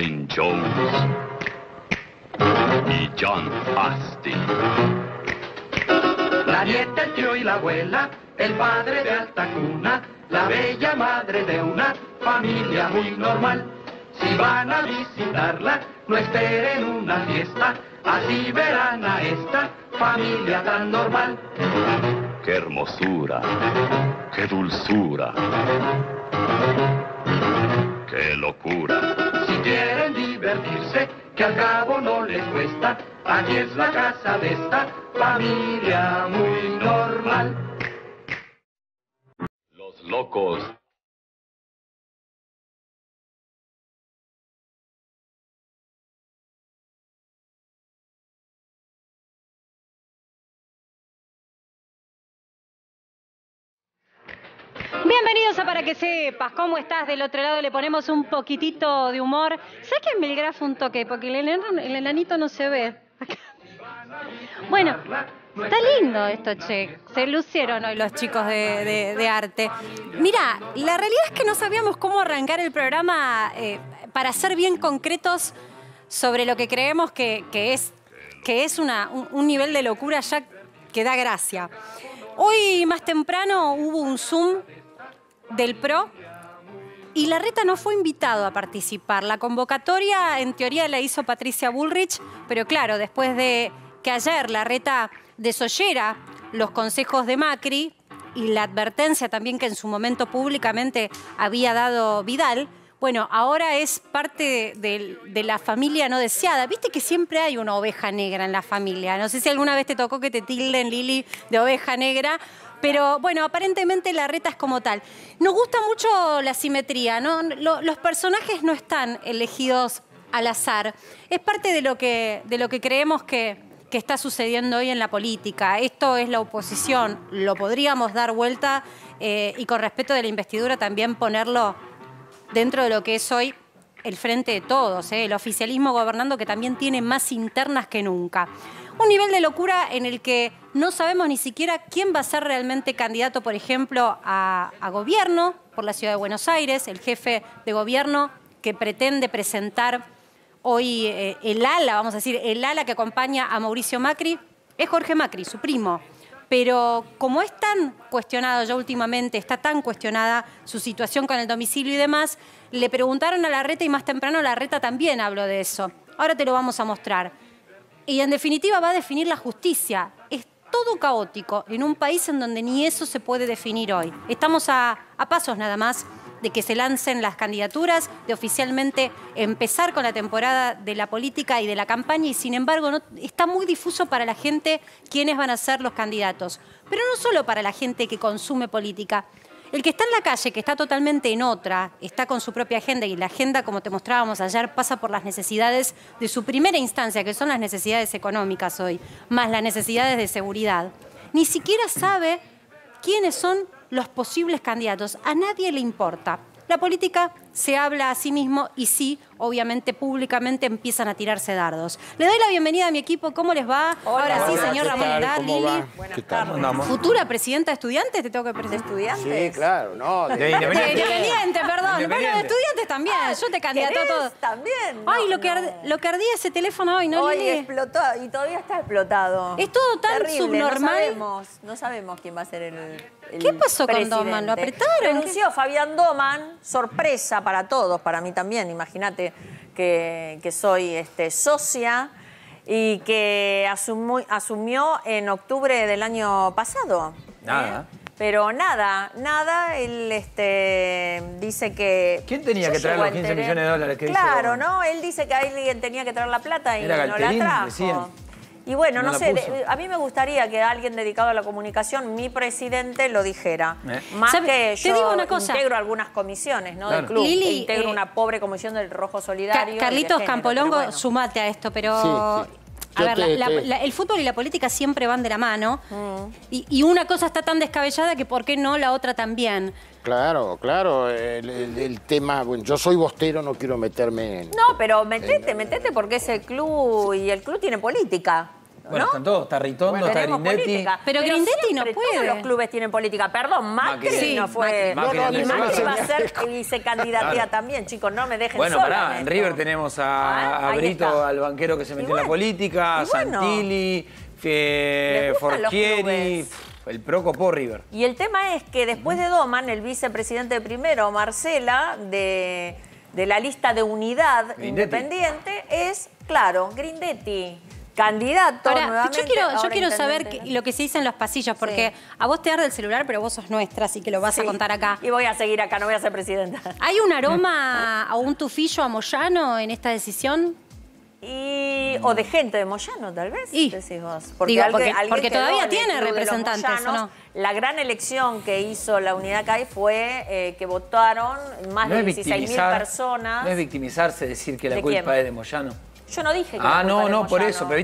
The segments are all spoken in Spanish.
Rolling Jones y John Astin. La nieta, el tío y la abuela, el padre de alta cuna, la bella madre de una familia muy normal. Si van a visitarla, no esperen una fiesta, así verán a esta familia tan normal. ¡Qué hermosura! ¡Qué dulzura! ¡Qué locura! Si quieren divertirse, que al cabo no les cuesta, aquí es la casa de esta familia muy normal. Los locos. Bienvenidos a Para que Sepas. ¿Cómo estás? Del otro lado le ponemos un poquitito de humor. ¿Sabes que me grafa un toque? Porque el enanito no se ve. Acá. Bueno, está lindo esto, che. Se lucieron hoy los chicos de arte. Mira, la realidad es que no sabíamos cómo arrancar el programa para ser bien concretos sobre lo que creemos que es un nivel de locura ya que da gracia. Hoy más temprano hubo un Zoom del PRO y Larreta no fue invitado a participar. La convocatoria en teoría la hizo Patricia Bullrich, pero claro, después de que ayer Larreta desoyera los consejos de Macri y la advertencia también que en su momento públicamente había dado Vidal, bueno, ahora es parte de la familia no deseada. Viste que siempre hay una oveja negra en la familia. No sé si alguna vez te tocó que te tilden, Lili, de oveja negra. Pero bueno, aparentemente Larreta es como tal. Nos gusta mucho la simetría, ¿no? Los personajes no están elegidos al azar. Es parte de lo que creemos que está sucediendo hoy en la política. Esto es la oposición. Lo podríamos dar vuelta y con respecto de la investidura también ponerlo dentro de lo que es hoy el frente de todos, el oficialismo gobernando que también tiene más internas que nunca. Un nivel de locura en el que no sabemos ni siquiera quién va a ser realmente candidato, por ejemplo, a gobierno por la Ciudad de Buenos Aires, el jefe de gobierno que pretende presentar hoy el ala, vamos a decir, el ala que acompaña a Mauricio Macri, es Jorge Macri, su primo. Pero como es tan cuestionado ya últimamente, está tan cuestionada su situación con el domicilio y demás, le preguntaron a Larreta y más temprano Larreta también habló de eso. Ahora te lo vamos a mostrar. Y en definitiva va a definir la justicia. Es todo caótico en un país en donde ni eso se puede definir hoy. Estamos a pasos nada más de que se lancen las candidaturas, de oficialmente empezar con la temporada de la política y de la campaña y sin embargo está muy difuso para la gente quiénes van a ser los candidatos. Pero no solo para la gente que consume política. El que está en la calle, que está totalmente en otra, está con su propia agenda y la agenda, como te mostrábamos ayer, pasa por las necesidades de su primera instancia, que son las necesidades económicas hoy, más las necesidades de seguridad. Ni siquiera sabe quiénes son los posibles candidatos. A nadie le importa. La política se habla a sí mismo y sí, obviamente, públicamente empiezan a tirarse dardos. Le doy la bienvenida a mi equipo. ¿Cómo les va? Hola, ahora sí, hola, señor Ramón Edad, Lili. Buenas tardes. ¿Futura presidenta de estudiantes? ¿Te tengo que presentar? ¿Estudiantes? Sí, claro, no. De Independiente, perdón. Bueno, de estudiantes también. Yo te candidato a todo. También. Ay, lo que ardía ese teléfono hoy, ¿no, Hoy Lili? explotó y todavía está explotado. Es todo tan terrible, subnormal. No sabemos quién va a ser el ¿Qué pasó con presidente. Doman? ¿Lo apretaron? Renunció Fabián Doman, sorpresa para todos, para mí también. Imagínate que soy socia y que asumió en octubre del año pasado. Nada. Pero nada, él dice que... ¿Quién tenía que traer los 15 millones de dólares que Claro, dice ¿no? Él dice que alguien tenía que traer la plata y Era no la Galperín, trajo. decían. Y bueno, No no la sé, puso. a mí me gustaría que alguien dedicado a la comunicación, mi presidente, lo dijera. Más ¿Sabe? que Te yo digo una cosa. integro algunas comisiones, ¿no? Claro. Del club. Lili, Integro una pobre comisión del Rojo Solidario. Carlitos y de género, Campolongo, pero bueno. sumate a esto, pero... Sí, sí. A ver, el fútbol y la política siempre van de la mano y una cosa está tan descabellada que ¿por qué no la otra también? Claro, claro, el tema, bueno, yo soy bostero, no quiero meterme en... No, pero metete porque es el club y el club tiene política. Bueno, ¿no? están todos, está Ritondo, está Tenemos Grindetti. política. Pero Grindetti no siempre puede. Todos los clubes tienen política. Perdón, Macri Sí, no fue. Macri. Y Macri va a Macri. ser vicecandidatura Claro. también, chicos, no me dejen Bueno, sola pará, en en esto. River tenemos a Ahí Brito, está. al banquero que se metió en la bueno, política, y bueno. Santilli, Les gustan los Forchieri, clubes. el pro copó River. Y el tema es que después de Doman, el vicepresidente primero, Marcela, de la lista de unidad Grindetti. independiente, es, claro, Grindetti, candidato Ahora, nuevamente. yo quiero ahora saber intendente. lo que se dice en los pasillos, porque Sí. a vos te arde el celular, pero vos sos nuestra, así que lo vas a Sí. contar acá. Y voy a seguir acá, no voy a ser presidenta. ¿Hay un aroma o un tufillo a Moyano en esta decisión? O de gente de Moyano, tal vez, Y, decís vos. digo, alguien porque quedó todavía en el tiene club de los representantes, ¿o Moyanos. no? La gran elección que hizo la Unidad CAI fue que votaron más de 16.000 personas. No es victimizarse decir que la ¿De culpa quién? es de Moyano. Yo no dije que la Ah, culpa no, es de no, por Moyano. eso, pero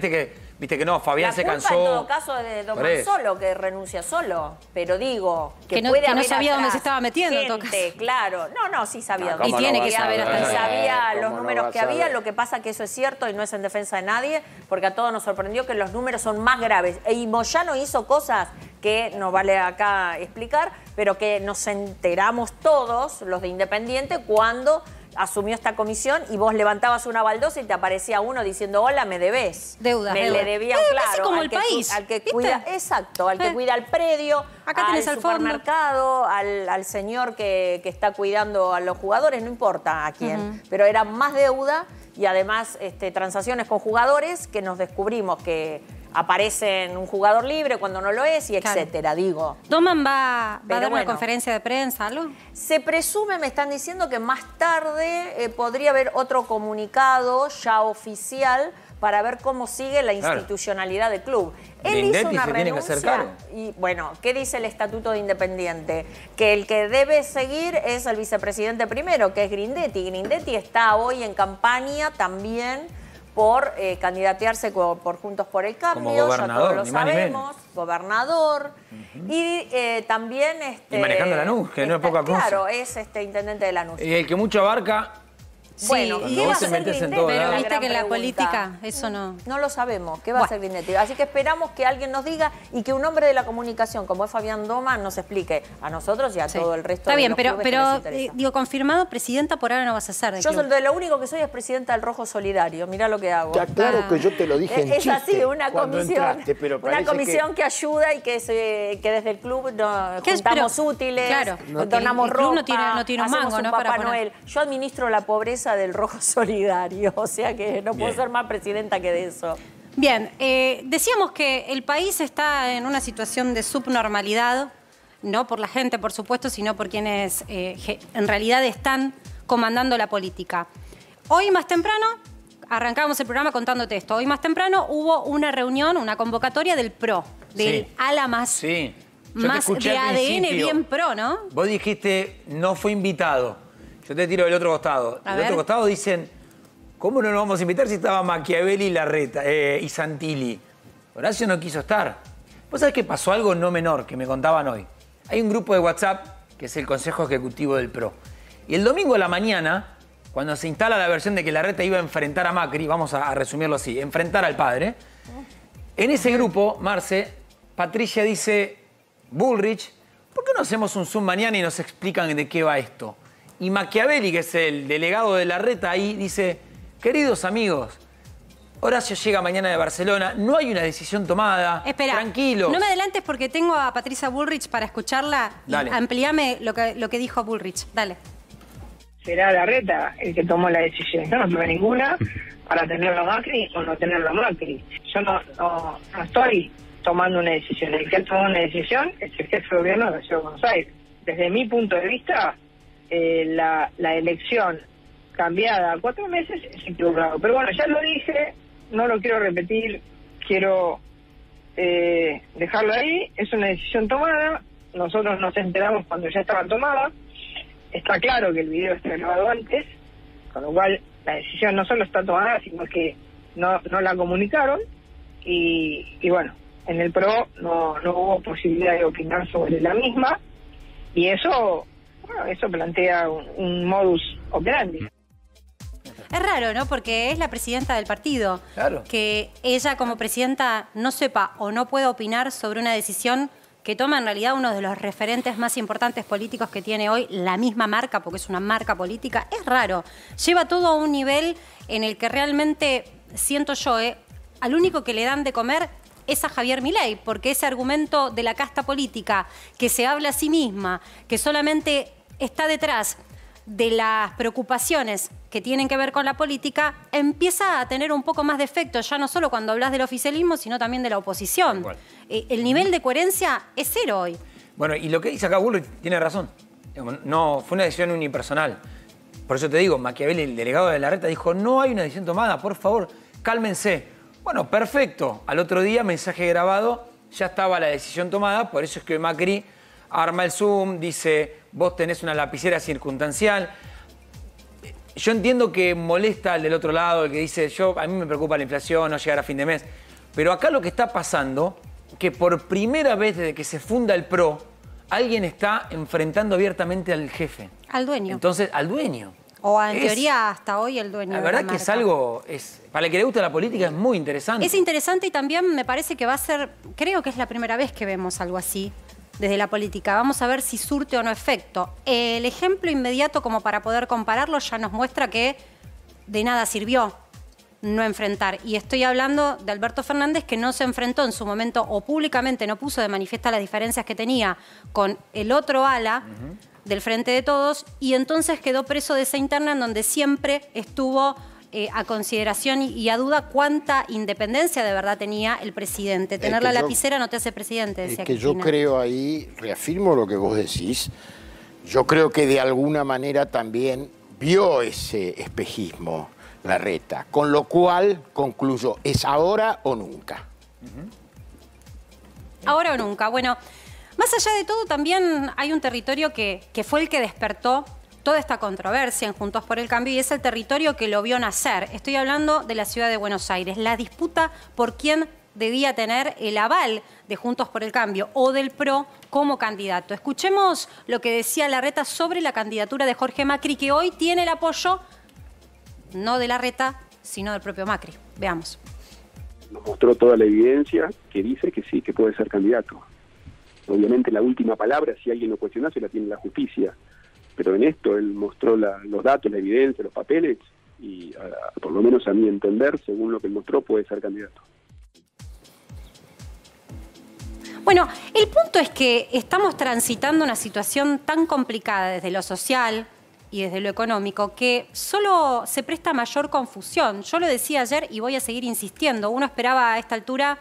viste que no, Fabián La se culpa cansó. en todo caso es de Por Domán eso. solo, que renuncia solo. Pero digo, Que no- puede que no haber sabía dónde atrás se estaba metiendo, en todo gente, caso. claro. No, sí sabía No, dónde Y ¿cómo tiene no que vas a saber hasta saber? eso. sabía ¿Cómo los no números vas que a había, saber? lo que pasa que eso es cierto y no es en defensa de nadie, porque a todos nos sorprendió que los números son más graves. Y Moyano hizo cosas que no vale acá explicar, pero que nos enteramos todos, los de Independiente, cuando asumió esta comisión y vos levantabas una baldosa y te aparecía uno diciendo, hola, me debés. Deuda, Me deuda. le debía, Casi claro. como al el que país, Al que ¿viste? cuida, exacto, al que cuida el predio, Acá al tenés el fondo. supermercado, al señor que está cuidando a los jugadores, no importa a quién, pero era más deuda y además transacciones con jugadores que nos descubrimos que aparecen un jugador libre cuando no lo es y Claro. etcétera, digo. ¿Doman va a Pero dar una bueno. conferencia de prensa, algo? Se presume, me están diciendo que más tarde podría haber otro comunicado ya oficial para ver cómo sigue la Claro. institucionalidad del club. Él Grindetti hizo una se tiene que renuncia hacer cargo. y bueno, ¿qué dice el Estatuto de Independiente? Que el que debe seguir es el vicepresidente primero, que es Grindetti. Grindetti está hoy en campaña también por candidatearse por Juntos por el Cambio, Como ya gobernador, todos lo ni más ni menos. sabemos, gobernador, y también... Y manejando Lanús, que no es poca cosa. Claro, es intendente de Lanús. Y el que mucho abarca, Bueno, Sí, ¿y cuando qué va vos a te hacer metés en Grindetti? todo pero lado. viste gran que la pregunta. política, eso no. No lo sabemos, ¿qué va a Bueno. hacer Grindetti? Así que esperamos que alguien nos diga y que un hombre de la comunicación, como es Fabián Doman, nos explique a nosotros y a Sí. todo el resto Está de bien, los pero, clubes que les pero interesa. digo, confirmado, presidenta por ahora no vas a ser del Yo club. soy de lo único que soy es presidenta del Rojo Solidario. Mirá lo que hago. Está claro que yo te lo dije en Es chiste así, una cuando comisión, entraste, pero una parece comisión que ayuda y que desde el club ¿Qué es? juntamos Pero- útiles, claro, donamos el club ropa, no tiene un hacemos mango, un ¿no? Para Papá poner. Noel. Yo administro la pobreza del Rojo Solidario, o sea que no puedo Bien. ser más presidenta que de eso. Bien, decíamos que el país está en una situación de subnormalidad, no por la gente, por supuesto, sino por quienes en realidad están comandando la política. Hoy más temprano, arrancábamos el programa contándote esto, hoy más temprano hubo una reunión, una convocatoria del PRO, del Sí. ala más, sí. Yo te más escuché de al ADN principio. bien PRO, ¿no? Vos dijiste, no fue invitado. Yo te tiro del otro costado. A Del ver. otro costado dicen, ¿cómo no nos vamos a invitar si estaba Machiavelli y Larreta y Santilli? Horacio no quiso estar. ¿Vos sabés que pasó algo no menor que me contaban hoy? Hay un grupo de WhatsApp que es el Consejo Ejecutivo del PRO. Y el domingo a la mañana, cuando se instala la versión de que Larreta iba a enfrentar a Macri, vamos a resumirlo así, enfrentar al padre, en ese grupo, Marce, Patricia dice, Bullrich, ¿por qué no hacemos un Zoom mañana y nos explican de qué va esto? Y Machiavelli, que es el delegado de Larreta, ahí dice, queridos amigos, Horacio llega mañana de Barcelona, no hay una decisión tomada, Espera, tranquilos. no me adelantes porque tengo a Patricia Bullrich para escucharla. Y Dale. amplíame lo que dijo Bullrich. Dale. Será Larreta el que tomó la decisión. Yo no tuve ninguna para tenerlo a Macri o no tenerlo a Macri. Yo no estoy tomando una decisión. El que ha tomado una decisión es el jefe de gobierno de la Ciudad de Buenos Aires. Desde mi punto de vista, la elección cambiada a 4 meses es equivocado. Pero bueno, ya lo dije, no lo quiero repetir, quiero dejarlo ahí. Es una decisión tomada, nosotros nos enteramos cuando ya estaba tomada. Está claro que el video está grabado antes, con lo cual la decisión no solo está tomada, sino que no la comunicaron. Y bueno, en el PRO no hubo posibilidad de opinar sobre la misma. Y eso plantea un modus operandi. Es raro, ¿no? Porque es la presidenta del partido. Claro. Que ella como presidenta no sepa o no pueda opinar sobre una decisión que toma en realidad uno de los referentes más importantes políticos que tiene hoy la misma marca, porque es una marca política, es raro. Lleva todo a un nivel en el que realmente, siento yo, al único que le dan de comer es a Javier Milei, porque ese argumento de la casta política que se habla a sí misma, que solamente está detrás de las preocupaciones que tienen que ver con la política, empieza a tener un poco más de efecto, ya no solo cuando hablas del oficialismo, sino también de la oposición. El nivel de coherencia es cero hoy. Bueno, y lo que dice acá Bullrich tiene razón. No, fue una decisión unipersonal. Por eso te digo, Machiavelli, el delegado de Larreta, dijo, no hay una decisión tomada, por favor, cálmense. Bueno, perfecto. Al otro día, mensaje grabado, ya estaba la decisión tomada, por eso es que Macri arma el Zoom, dice, vos tenés una lapicera circunstancial. Yo entiendo que molesta al del otro lado, el que dice, a mí me preocupa la inflación, no llegar a fin de mes. Pero acá lo que está pasando, que por primera vez desde que se funda el PRO, alguien está enfrentando abiertamente al jefe. Al dueño. Entonces, al dueño. O en teoría hasta hoy el dueño. La verdad que es algo, para el que le gusta la política es muy interesante. Es interesante y también me parece que va a ser, creo que es la primera vez que vemos algo así desde la política. Vamos a ver si surte o no efecto. El ejemplo inmediato como para poder compararlo ya nos muestra que de nada sirvió no enfrentar. Y estoy hablando de Alberto Fernández, que no se enfrentó en su momento o públicamente no puso de manifiesta las diferencias que tenía con el otro ala del Frente de Todos, y entonces quedó preso de esa interna en donde siempre estuvo a consideración y a duda cuánta independencia de verdad tenía el presidente. Tener la lapicera no te hace presidente, decía Cristina. Yo creo ahí, reafirmo lo que vos decís, yo creo que de alguna manera también vio ese espejismo Larreta, con lo cual concluyo, ¿es ahora o nunca? Ahora o nunca. Bueno, más allá de todo, también hay un territorio que fue el que despertó toda esta controversia en Juntos por el Cambio, y es el territorio que lo vio nacer. Estoy hablando de la ciudad de Buenos Aires. La disputa por quién debía tener el aval de Juntos por el Cambio o del PRO como candidato. Escuchemos lo que decía Larreta sobre la candidatura de Jorge Macri, que hoy tiene el apoyo no de Larreta, sino del propio Macri. Veamos. Nos mostró toda la evidencia que dice que sí, que puede ser candidato. Obviamente la última palabra, si alguien lo cuestiona, se la tiene la justicia. Pero en esto él mostró los datos, la evidencia, los papeles, y por lo menos a mi entender, según lo que él mostró, puede ser candidato. Bueno, el punto es que estamos transitando una situación tan complicada desde lo social y desde lo económico que solo se presta mayor confusión. Yo lo decía ayer y voy a seguir insistiendo. Uno esperaba a esta altura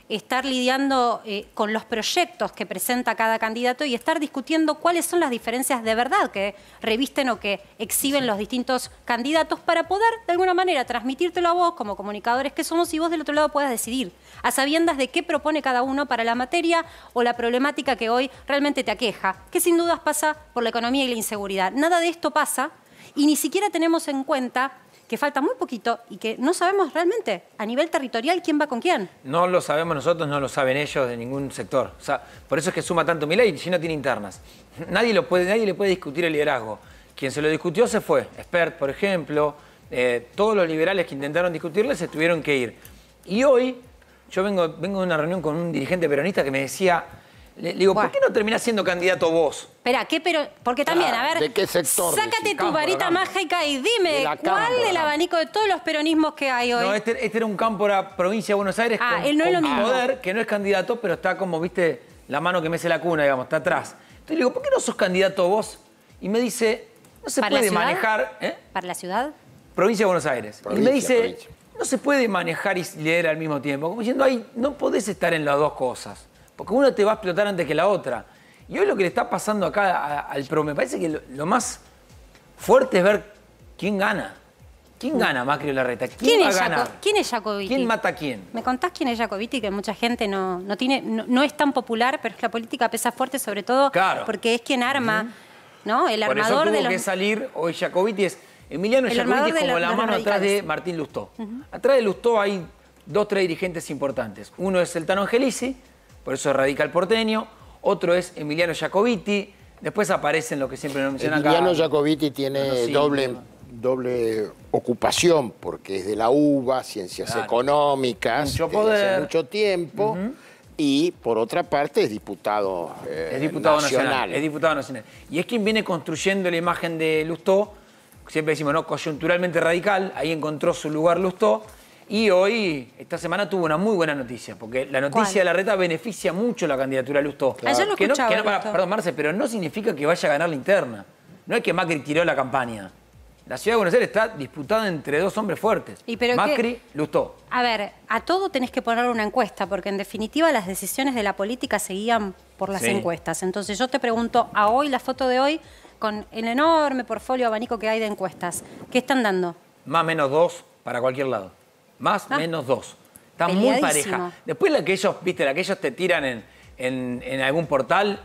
estar lidiando con los proyectos que presenta cada candidato y estar discutiendo cuáles son las diferencias de verdad que revisten o que exhiben los distintos candidatos para poder, de alguna manera, transmitírtelo a vos como comunicadores que somos y vos del otro lado puedas decidir, a sabiendas de qué propone cada uno para la materia o la problemática que hoy realmente te aqueja, que sin dudas pasa por la economía y la inseguridad. Nada de esto pasa y ni siquiera tenemos en cuenta que falta muy poquito y que no sabemos realmente a nivel territorial quién va con quién. No lo sabemos nosotros, no lo saben ellos de ningún sector. O sea, por eso es que suma tanto Milei, si no tiene internas. Nadie le puede discutir el liderazgo. Quien se lo discutió se fue. Expert, por ejemplo, todos los liberales que intentaron discutirle se tuvieron que ir. Y hoy, yo vengo de una reunión con un dirigente peronista que me decía, le digo, ¿por qué no terminás siendo candidato vos? Espera, porque también, a ver, ¿de qué sector? Sácate tu varita mágica y dime, ¿cuál del abanico de todos los peronismos que hay hoy? No, este era un cámpora, provincia de Buenos Aires, con poder, que no es candidato, pero está como, viste, la mano que mece la cuna, digamos, está atrás. Entonces le digo, ¿por qué no sos candidato vos? Y me dice, no se puede manejar... ¿Para la ciudad? Provincia de Buenos Aires. Y me dice, no se puede manejar y liderar al mismo tiempo. Como diciendo, no podés estar en las dos cosas. Porque una te va a explotar antes que la otra. Y hoy lo que le está pasando acá al PRO, me parece que lo más fuerte es ver quién gana. ¿Quién gana, Macri o Larreta? ¿Quién va a ganar? ¿Quién es Jacobiti? ¿Quién mata a quién? ¿Me contás quién es Jacobiti? Que mucha gente no es tan popular, pero es que la política pesa fuerte, sobre todo porque es quien arma, ¿no? El armador de tuvo que salir, hoy Jacobiti es... Emiliano Jacobiti es como la mano atrás de Martín Lustó. Atrás de Lustó hay 2 o 3 dirigentes importantes. Uno es el Tano Angelici, por eso es radical porteño. Otro es Emiliano Jacobiti. Después aparecen lo que siempre nos mencionan acá. Emiliano Jacobiti tiene doble ocupación, porque es de la UBA, Ciencias Económicas, Mucho desde poder. hace mucho tiempo, y por otra parte es diputado, Es diputado nacional. Es diputado nacional. Y es quien viene construyendo la imagen de Lustó. Siempre decimos, ¿no? Coyunturalmente radical. Ahí encontró su lugar Lustó. Y hoy, esta semana, tuvo una muy buena noticia. Porque la noticia ¿Cuál? de Larreta beneficia mucho la candidatura de Lustó. Ayer lo escuchaba, Lustó. Perdón, Marce, pero no significa que vaya a ganar la interna. No es que Macri tiró la campaña. La ciudad de Buenos Aires está disputada entre dos hombres fuertes. Macri, Lustó. A ver, a todo tenés que poner una encuesta, porque en definitiva las decisiones de la política se guían por las encuestas. Entonces yo te pregunto, a hoy, la foto de hoy, con el enorme portfolio abanico que hay de encuestas, ¿qué están dando? Más o menos 2 para cualquier lado. Más o menos 2. Está muy Peleadísimo. pareja. Después la que ellos te tiran en algún portal,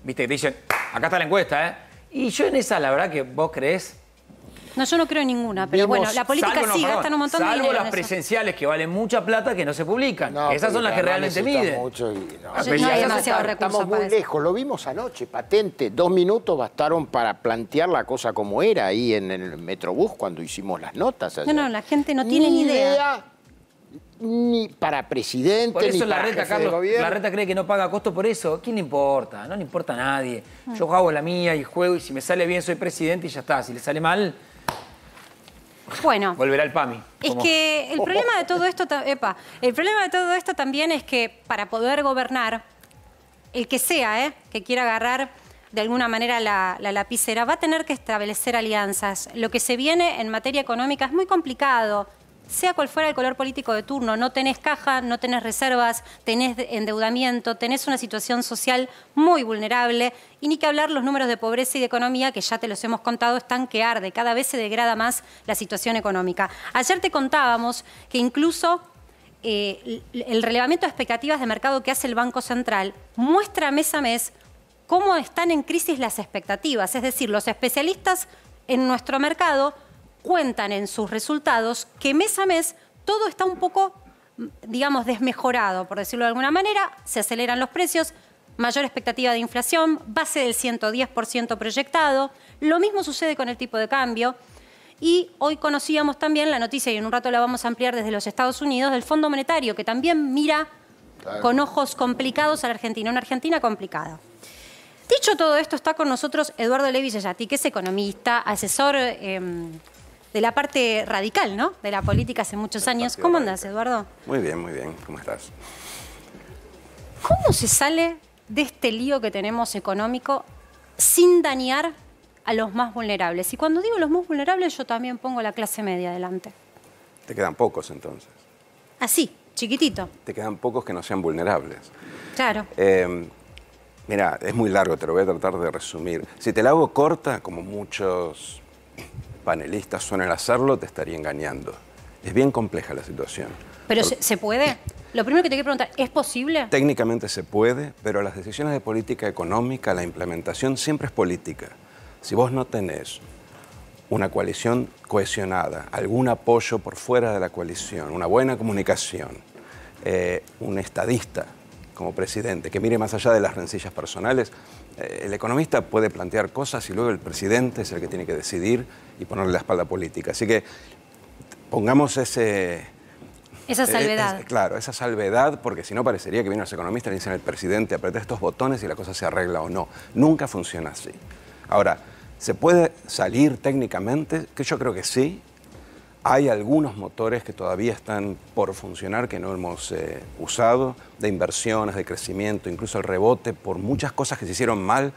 viste, que te dicen, acá está la encuesta, ¿eh? Y yo en esa, la verdad que vos creés. No, yo no creo en ninguna, pero bueno, la política sí gastan un montón de dinero. Salvo las en eso. presenciales que valen mucha plata que no se publican. No, que esas son las que realmente miden. Mucho y, No hay demasiado recurso estamos para muy eso. lejos, lo vimos anoche, patente. 2 minutos bastaron para plantear la cosa como era ahí en el Metrobús cuando hicimos las notas. No, no, la gente no tiene ni idea. Ni para presidente, Por eso ni para Larreta, jefe de Carlos, gobierno. Larreta cree que no paga costo por eso. ¿Quién le importa? No le importa a nadie. Yo hago la mía y juego y si me sale bien soy presidente y ya está. Si le sale mal, Bueno, volverá el PAMI. es que el problema de todo esto, el problema de todo esto también es que para poder gobernar, el que sea, que quiera agarrar de alguna manera la lapicera, va a tener que establecer alianzas. Lo que se viene en materia económica es muy complicado. Sea cual fuera el color político de turno, no tenés caja, no tenés reservas, tenés endeudamiento, tenés una situación social muy vulnerable y ni que hablar los números de pobreza y de economía, que ya te los hemos contado, están que arde, cada vez se degrada más la situación económica. Ayer te contábamos que incluso el relevamiento de expectativas de mercado que hace el Banco Central muestra mes a mes cómo están en crisis las expectativas, es decir, los especialistas en nuestro mercado cuentan en sus resultados que mes a mes todo está un poco, digamos, desmejorado, por decirlo de alguna manera, se aceleran los precios, mayor expectativa de inflación, base del 110% proyectado, lo mismo sucede con el tipo de cambio. Y hoy conocíamos también la noticia, y en un rato la vamos a ampliar desde los Estados Unidos, del Fondo Monetario, que también mira con ojos complicados a la Argentina, una Argentina complicada. Dicho todo esto, está con nosotros Eduardo Levi Yayati, que es economista, asesor de la parte radical, ¿no? De la política hace muchos años. ¿Cómo andás, Eduardo? Muy bien, ¿cómo estás? ¿Cómo se sale de este lío que tenemos económico sin dañar a los más vulnerables? Y cuando digo los más vulnerables, yo también pongo la clase media adelante. Te quedan pocos entonces. Así, chiquitito. Te quedan pocos que no sean vulnerables. Claro. Mira, es muy largo, te lo voy a tratar de resumir. Si te la hago corta, como muchos panelistas suelen hacerlo, te estaría engañando. Es bien compleja la situación. ¿Pero se puede? Lo primero que te quiero preguntar, ¿es posible? Técnicamente se puede, pero las decisiones de política económica, la implementación siempre es política. Si vos no tenés una coalición cohesionada, algún apoyo por fuera de la coalición, una buena comunicación, un estadista como presidente que mire más allá de las rencillas personales, el economista puede plantear cosas y luego el presidente es el que tiene que decidir y ponerle la espalda política. Así que pongamos esa salvedad. Claro, esa salvedad, porque si no parecería que vienen los economistas y le dicen al presidente, apretar estos botones y la cosa se arregla o no. Nunca funciona así. Ahora, ¿se puede salir técnicamente? Que yo creo que sí. Hay algunos motores que todavía están por funcionar, que no hemos usado, de inversiones, de crecimiento, incluso el rebote, por muchas cosas que se hicieron mal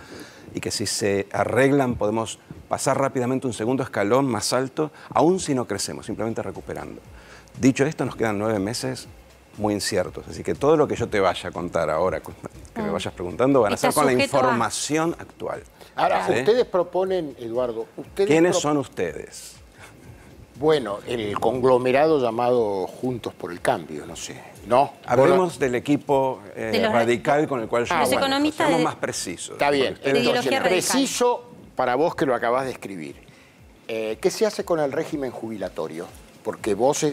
y que si se arreglan podemos pasar rápidamente un segundo escalón más alto, aún si no crecemos, simplemente recuperando. Dicho esto, nos quedan 9 meses muy inciertos, así que todo lo que yo te vaya a contar ahora, que me vayas preguntando, van a ser con la información actual. Ahora, ¿sí? ustedes proponen, Eduardo... ¿Quiénes son ustedes? Bueno, el conglomerado llamado Juntos por el Cambio, no sé, ¿no? Hablemos del equipo radical con el cual yo los economistas seamos más precisos. Está bien. De ideología radical. Preciso para vos que lo acabás de escribir. ¿Qué se hace con el régimen jubilatorio? Porque vos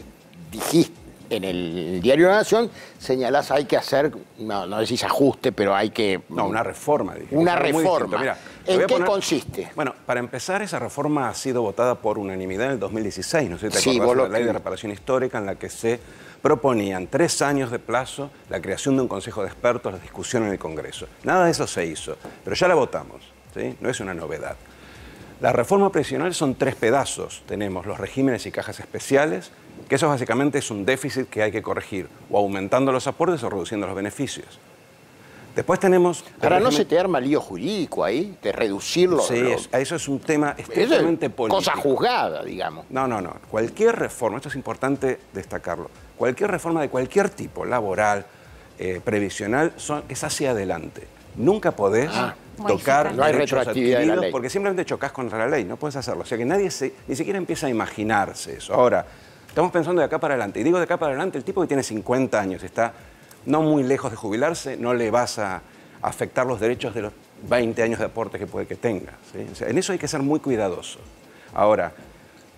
dijiste, en el diario La Nación señalás hay que hacer, no decís ajuste, pero hay que... No, una reforma. Dije. Una Muy reforma. Mira, ¿En qué consiste? Bueno, para empezar, esa reforma ha sido votada por unanimidad en el 2016. No sé si te Sí, acordás de la ley de reparación histórica en la que se proponían 3 años de plazo, la creación de un consejo de expertos, la discusión en el Congreso. Nada de eso se hizo, pero ya la votamos, ¿sí? No es una novedad. La reforma previsional son 3 pedazos. Tenemos los regímenes y cajas especiales, que eso básicamente es un déficit que hay que corregir, o aumentando los aportes o reduciendo los beneficios. Después tenemos... Ahora, ¿no se te arma lío jurídico ahí? De reducirlo. Sí, eso es un tema estrictamente político. Cosa juzgada, digamos. No. Cualquier reforma, esto es importante destacarlo, cualquier reforma de cualquier tipo, laboral, previsional, es hacia adelante. Nunca podés tocar no hay derechos retroactividad de la ley. porque simplemente chocas contra la ley, no puedes hacerlo. O sea que nadie ni siquiera empieza a imaginarse eso. Ahora, estamos pensando de acá para adelante. Y digo de acá para adelante, el tipo que tiene 50 años, está no muy lejos de jubilarse, no le vas a afectar los derechos de los 20 años de aporte que puede que tenga, ¿sí? O sea, en eso hay que ser muy cuidadoso. Ahora,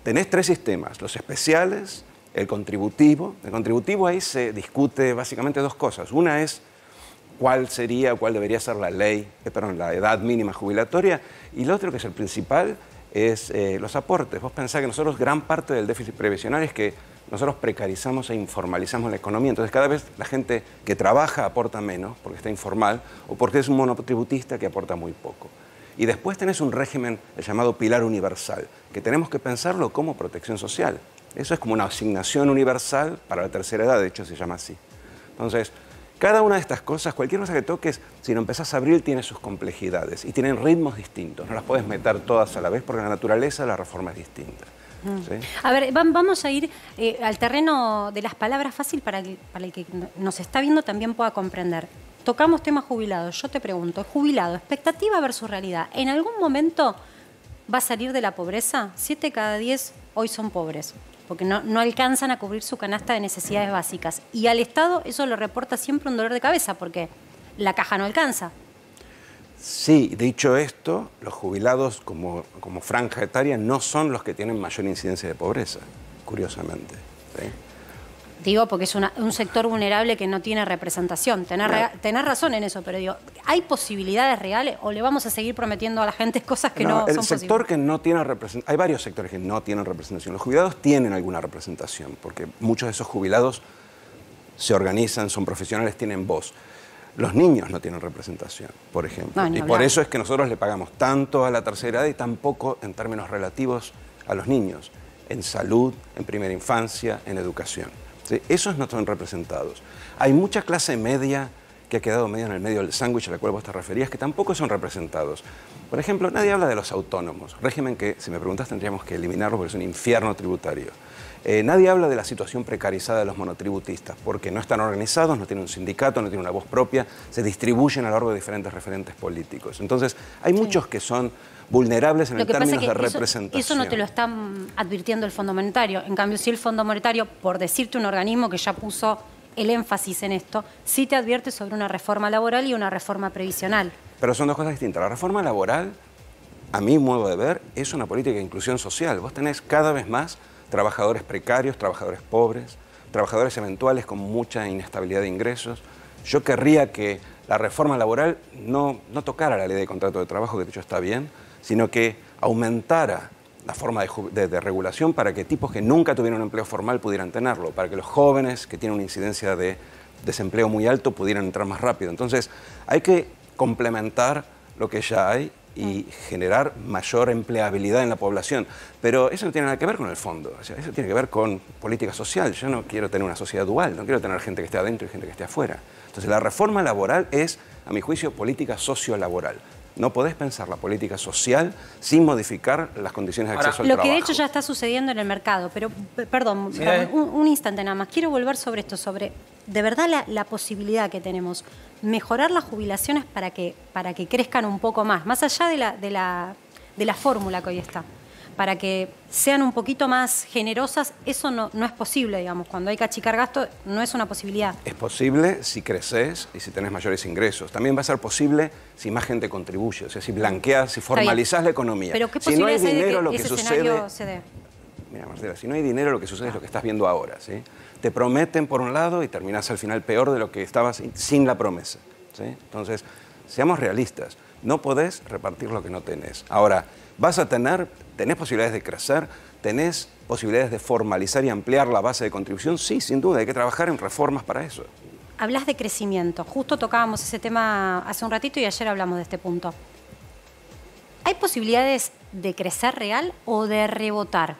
tenés 3 sistemas, los especiales, el contributivo. El contributivo ahí se discute básicamente 2 cosas. Una es cuál debería ser la la edad mínima jubilatoria, y lo otro, que es el principal, es los aportes. Vos pensás que nosotros, gran parte del déficit previsional es que nosotros precarizamos e informalizamos la economía. Entonces, cada vez la gente que trabaja aporta menos porque está informal o porque es un monotributista que aporta muy poco. Y después tenés un régimen, el llamado pilar universal, que tenemos que pensarlo como protección social. Eso es como una asignación universal para la tercera edad, de hecho se llama así. Entonces, cada una de estas cosas, cualquier cosa que toques, si lo empezás a abrir, tiene sus complejidades y tienen ritmos distintos. No las puedes meter todas a la vez porque la naturaleza de la reforma es distinta. ¿Sí? A ver, vamos a ir al terreno de las palabras fácil para el que nos está viendo también pueda comprender. Tocamos temas jubilados. Yo te pregunto, jubilado, expectativa versus realidad. ¿En algún momento va a salir de la pobreza? 7 cada 10 hoy son pobres, porque no alcanzan a cubrir su canasta de necesidades básicas. Y al Estado eso lo reporta siempre un dolor de cabeza, porque la caja no alcanza. Sí, dicho esto, los jubilados como franja etaria no son los que tienen mayor incidencia de pobreza, curiosamente. ¿Sí? Digo, porque es un sector vulnerable que no tiene representación. Tenés razón en eso, pero digo, ¿hay posibilidades reales o le vamos a seguir prometiendo a la gente cosas que no son posibles? El sector que no tiene representación, hay varios sectores que no tienen representación. Los jubilados tienen alguna representación, porque muchos de esos jubilados se organizan, son profesionales, tienen voz. Los niños no tienen representación, por ejemplo. Y por eso es que nosotros le pagamos tanto a la tercera edad y tan poco en términos relativos a los niños, en salud, en primera infancia, en educación. ¿Sí? Esos no están representados. Hay mucha clase media que ha quedado medio en el medio del sándwich a la cual vos te referías, que tampoco son representados. Por ejemplo, nadie habla de los autónomos, régimen que, si me preguntas, tendríamos que eliminarlo porque es un infierno tributario. Nadie habla de la situación precarizada de los monotributistas, porque no están organizados, no tienen un sindicato, no tienen una voz propia, se distribuyen a lo largo de diferentes referentes políticos. Entonces, hay muchos que son vulnerables en términos de representación. Eso no te lo está advirtiendo el Fondo Monetario. En cambio, si el Fondo Monetario, por decirte un organismo que ya puso el énfasis en esto, sí te advierte sobre una reforma laboral y una reforma previsional. Pero son 2 cosas distintas. La reforma laboral, a mi modo de ver, es una política de inclusión social. Vos tenés cada vez más trabajadores precarios, trabajadores pobres, trabajadores eventuales con mucha inestabilidad de ingresos. Yo querría que la reforma laboral no tocara la ley de contrato de trabajo, que de hecho está bien, sino que aumentara la forma de regulación para que tipos que nunca tuvieron un empleo formal pudieran tenerlo, para que los jóvenes que tienen una incidencia de desempleo muy alto pudieran entrar más rápido. Entonces, hay que complementar lo que ya hay y generar mayor empleabilidad en la población. Pero eso no tiene nada que ver con el fondo, o sea, eso tiene que ver con política social. Yo no quiero tener una sociedad dual, no quiero tener gente que esté adentro y gente que esté afuera. Entonces la reforma laboral es, a mi juicio, política sociolaboral. No podés pensar la política social sin modificar las condiciones de acceso al trabajo. Lo que de hecho ya está sucediendo en el mercado, pero perdón, un instante nada más. Quiero volver sobre esto, sobre de verdad la posibilidad que tenemos, mejorar las jubilaciones para que crezcan un poco más allá de la fórmula que hoy está, para que sean un poquito más generosas. Eso no es posible, digamos. Cuando hay que achicar gastos, no es una posibilidad. Es posible si creces y si tenés mayores ingresos. También va a ser posible si más gente contribuye, o sea, si blanqueás, si formalizás la economía. Pero ¿qué si no hay posibilidades hay dinero, de lo que que ese sucede... escenario se dé? Mira, Marcela, si no hay dinero, lo que sucede es lo que estás viendo ahora, ¿sí? Te prometen por un lado y terminás al final peor de lo que estabas sin la promesa, ¿sí? Entonces, seamos realistas. No podés repartir lo que no tenés. Ahora, tenés posibilidades de crecer, tenés posibilidades de formalizar y ampliar la base de contribución. Sí, sin duda, hay que trabajar en reformas para eso. Hablas de crecimiento. Justo tocábamos ese tema hace un ratito y ayer hablamos de este punto. ¿Hay posibilidades de crecer real o de rebotar?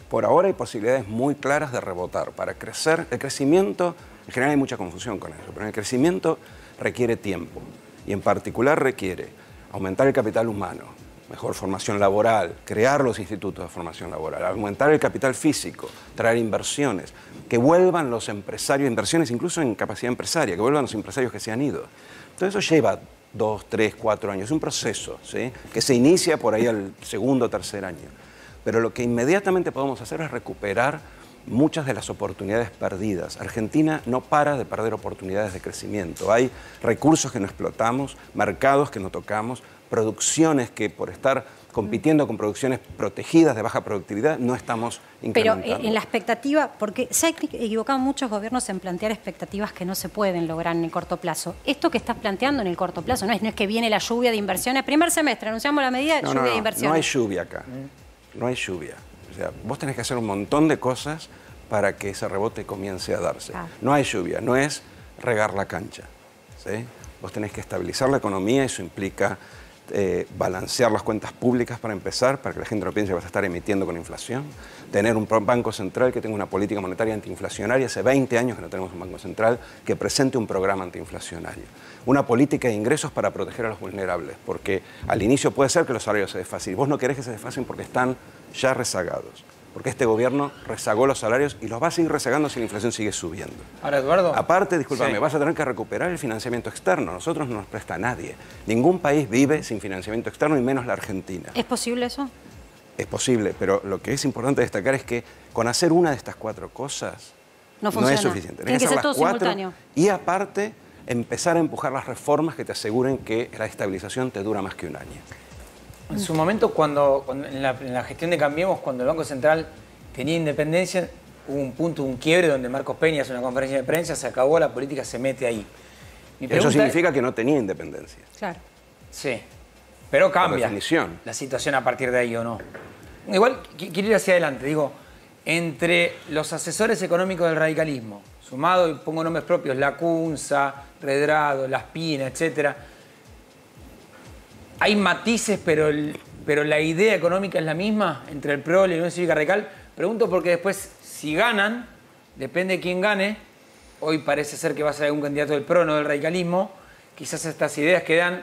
Por ahora hay posibilidades muy claras de rebotar. Para crecer, el crecimiento, en general hay mucha confusión con eso, pero el crecimiento requiere tiempo y en particular requiere aumentar el capital humano, mejor formación laboral, crear los institutos de formación laboral, aumentar el capital físico, traer inversiones, que vuelvan los empresarios, inversiones incluso en capacidad empresaria, que vuelvan los empresarios que se han ido. Todo eso lleva 2, 3, 4 años, es un proceso, ¿sí? Que se inicia por ahí al segundo o tercer año. Pero lo que inmediatamente podemos hacer es recuperar muchas de las oportunidades perdidas. Argentina no para de perder oportunidades de crecimiento. Hay recursos que no explotamos, mercados que no tocamos, producciones que por estar compitiendo con producciones protegidas de baja productividad no estamos incrementando. Pero en la expectativa, porque se han equivocado muchos gobiernos en plantear expectativas que no se pueden lograr en el corto plazo. Esto que estás planteando en el corto plazo no es que viene la lluvia de inversiones. Primer semestre, anunciamos la medida de lluvia de inversiones. No hay lluvia acá. No hay lluvia. O sea, vos tenés que hacer un montón de cosas para que ese rebote comience a darse. No hay lluvia, no es regar la cancha, ¿sí? Vos tenés que estabilizar la economía, eso implica balancear las cuentas públicas para empezar, para que la gente no piense que vas a estar emitiendo con inflación, tener un banco central que tenga una política monetaria antiinflacionaria, hace 20 años que no tenemos un banco central que presente un programa antiinflacionario, una política de ingresos para proteger a los vulnerables, porque al inicio puede ser que los salarios se desfasen, y vos no querés que se desfasen porque están ya rezagados. Porque este gobierno rezagó los salarios y los va a seguir rezagando si la inflación sigue subiendo. Ahora, Eduardo. Aparte, discúlpame, vas a tener que recuperar el financiamiento externo. Nosotros no nos presta a nadie. Ningún país vive sin financiamiento externo y menos la Argentina. ¿Es posible eso? Es posible, pero lo que es importante destacar es que con hacer una de estas 4 cosas no es suficiente. Tiene que ser todo simultáneo. Y aparte, empezar a empujar las reformas que te aseguren que la estabilización te dura más que un año. En su momento, cuando en la gestión de Cambiemos, cuando el Banco Central tenía independencia, hubo un punto, un quiebre donde Marcos Peña hace una conferencia de prensa, se acabó, la política se mete ahí. Eso significa que no tenía independencia. Claro. Sí, pero cambia definición. La situación a partir de ahí o no. Igual, quiero ir hacia adelante, digo, entre los asesores económicos del radicalismo, sumado, y pongo nombres propios, Lacunza, Redrado, Las Pinas, etcétera. Hay matices, pero la idea económica es la misma entre el PRO y la Unión Cívica Radical. Pregunto porque después, si ganan, depende de quién gane, hoy parece ser que va a ser algún candidato del PRO, no del radicalismo, quizás estas ideas que dan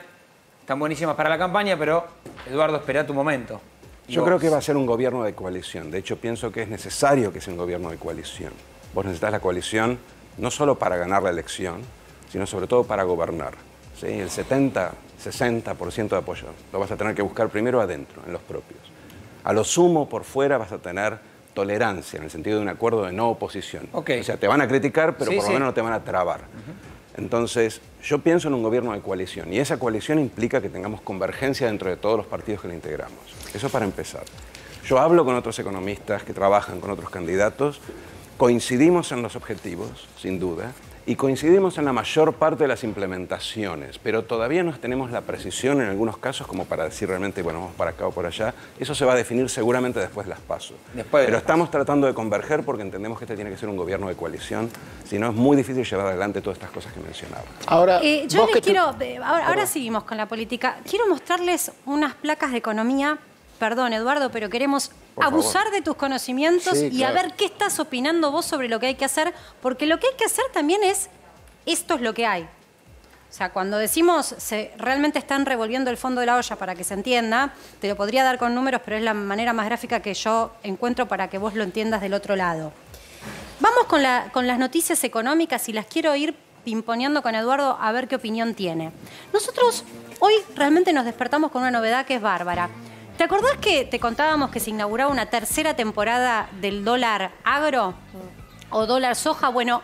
están buenísimas para la campaña, pero Eduardo, espera tu momento. Yo creo que va a ser un gobierno de coalición. De hecho, pienso que es necesario que sea un gobierno de coalición. Vos necesitas la coalición no solo para ganar la elección, sino sobre todo para gobernar. ¿Sí? El 60% de apoyo lo vas a tener que buscar primero adentro, en los propios. A lo sumo, por fuera, vas a tener tolerancia, en el sentido de un acuerdo de no oposición. O sea, te van a criticar, pero por lo menos no te van a trabar. Entonces, yo pienso en un gobierno de coalición, y esa coalición implica que tengamos convergencia dentro de todos los partidos que la integramos. Eso para empezar. Yo hablo con otros economistas que trabajan con otros candidatos, coincidimos en los objetivos, sin duda, y coincidimos en la mayor parte de las implementaciones, pero todavía no tenemos la precisión en algunos casos como para decir realmente, bueno, vamos para acá o por allá. Eso se va a definir seguramente después de las PASO. Pero estamos tratando de converger porque entendemos que este tiene que ser un gobierno de coalición, si no es muy difícil llevar adelante todas estas cosas que mencionaba. Ahora, yo les quiero, ahora seguimos con la política. Quiero mostrarles unas placas de economía. Perdón, Eduardo, pero queremos abusar de tus conocimientos y a ver qué estás opinando vos sobre lo que hay que hacer, porque lo que hay que hacer también es, esto es lo que hay. O sea, cuando decimos realmente están revolviendo el fondo de la olla para que se entienda, te lo podría dar con números, pero es la manera más gráfica que yo encuentro para que vos lo entiendas del otro lado. Vamos con las noticias económicas y las quiero ir pimponeando con Eduardo a ver qué opinión tiene. Nosotros hoy realmente nos despertamos con una novedad que es bárbara. ¿Te acordás que te contábamos que se inauguraba una tercera temporada del dólar agro o dólar soja? Bueno,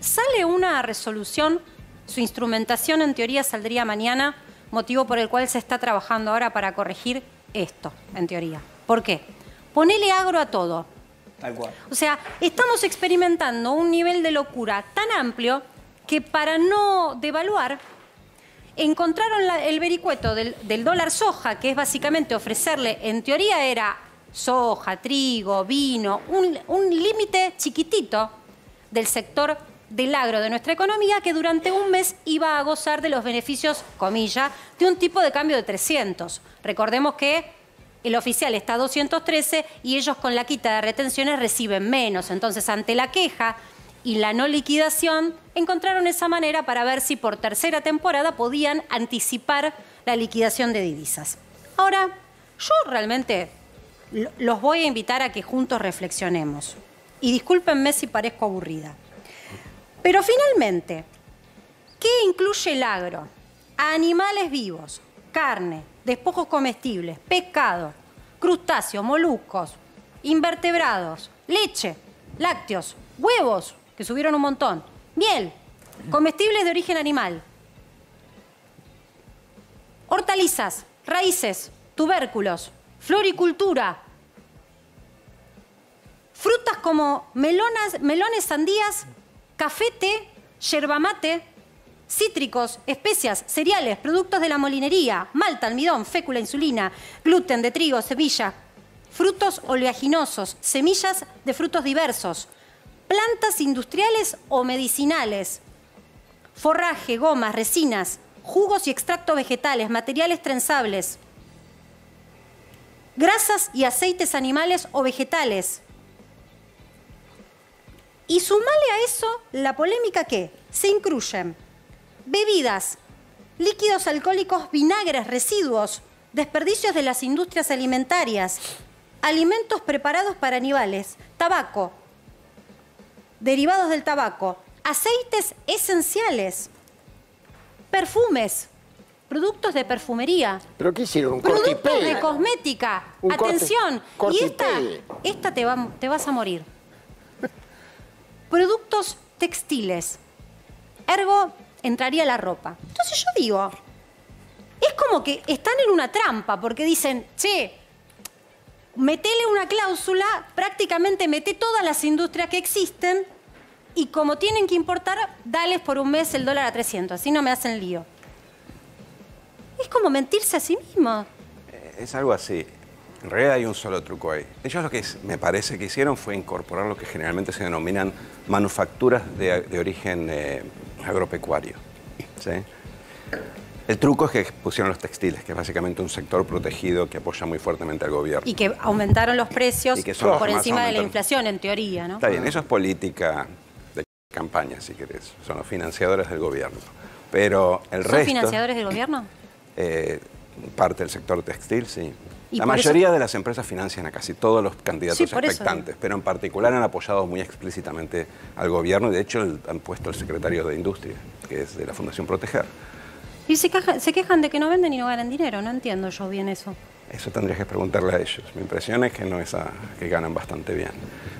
sale una resolución, su instrumentación en teoría saldría mañana, motivo por el cual se está trabajando ahora para corregir esto, en teoría. ¿Por qué? ponele agro a todo. Tal cual. O sea, estamos experimentando un nivel de locura tan amplio que para no devaluar, encontraron el vericueto del dólar soja, que es básicamente ofrecerle, en teoría era soja, trigo, vino, un límite chiquitito del sector del agro de nuestra economía que durante un mes iba a gozar de los beneficios, comillas, de un tipo de cambio de 300. Recordemos que el oficial está a 213 y ellos con la quita de retenciones reciben menos. Entonces, ante la queja y la no liquidación, encontraron esa manera para ver si por tercera temporada podían anticipar la liquidación de divisas. Ahora, yo realmente los voy a invitar a que juntos reflexionemos. Y discúlpenme si parezco aburrida. Pero finalmente, ¿qué incluye el agro? Animales vivos, carne, despojos comestibles, pescado, crustáceos, moluscos, invertebrados, leche, lácteos, huevos, que subieron un montón, miel, comestibles de origen animal, hortalizas, raíces, tubérculos, floricultura, frutas como melones, sandías, café, té, yerba mate, cítricos, especias, cereales, productos de la molinería, malta, almidón, fécula, insulina, gluten de trigo, semilla, frutos oleaginosos, semillas de frutos diversos, plantas industriales o medicinales, forraje, gomas, resinas, jugos y extractos vegetales, materiales trenzables, grasas y aceites animales o vegetales. Y sumale a eso la polémica que se incluyen bebidas, líquidos alcohólicos, vinagres, residuos, desperdicios de las industrias alimentarias, alimentos preparados para animales, tabaco, derivados del tabaco, aceites esenciales, perfumes, productos de perfumería. ¿Pero qué hicieron? ¿Un productos cortipegue? de cosmética. Un Atención. cortipegue. Y esta te vas a morir. Productos textiles. Ergo, entraría la ropa. Entonces yo digo, es como que están en una trampa, porque dicen, che, metele una cláusula, prácticamente mete todas las industrias que existen y como tienen que importar, dales por un mes el dólar a 300, así no me hacen lío. Es como mentirse a sí mismo. Es algo así. En realidad hay un solo truco ahí. Ellos lo que me parece que hicieron fue incorporar lo que generalmente se denominan manufacturas de origen agropecuario. ¿Sí? El truco es que pusieron los textiles, que es básicamente un sector protegido que apoya muy fuertemente al gobierno. Y que aumentaron los precios Y que son los por que más encima de la aumentan. inflación, en teoría, ¿no? Está bien, eso es política de campaña, si querés. Son los financiadores del gobierno. Pero el ¿Son resto... financiadores del gobierno? Parte del sector textil, sí. Y La por mayoría de las empresas financian a casi todos los candidatos Sí, por eso. expectantes, pero en particular han apoyado muy explícitamente al gobierno y de hecho han puesto al secretario de Industria, que es de la Fundación Proteger. Y se quejan de que no venden y no ganan dinero. No entiendo yo bien eso. Eso tendrías que preguntarle a ellos. Mi impresión es que no es que ganan bastante bien.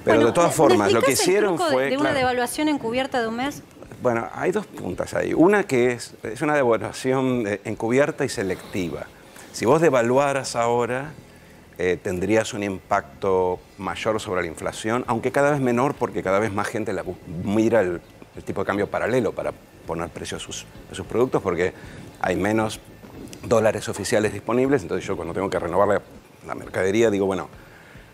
Pero Bueno, de todas formas, lo que ¿me explicás hicieron el truco fue... de una claro, devaluación encubierta de un mes? Bueno, hay dos puntas ahí. Una que es una devaluación encubierta y selectiva. Si vos devaluaras ahora, tendrías un impacto mayor sobre la inflación, aunque cada vez menor porque cada vez más gente mira el tipo de cambio paralelo para poner precio a sus productos porque hay menos dólares oficiales disponibles. Entonces yo cuando tengo que renovar la mercadería digo, bueno,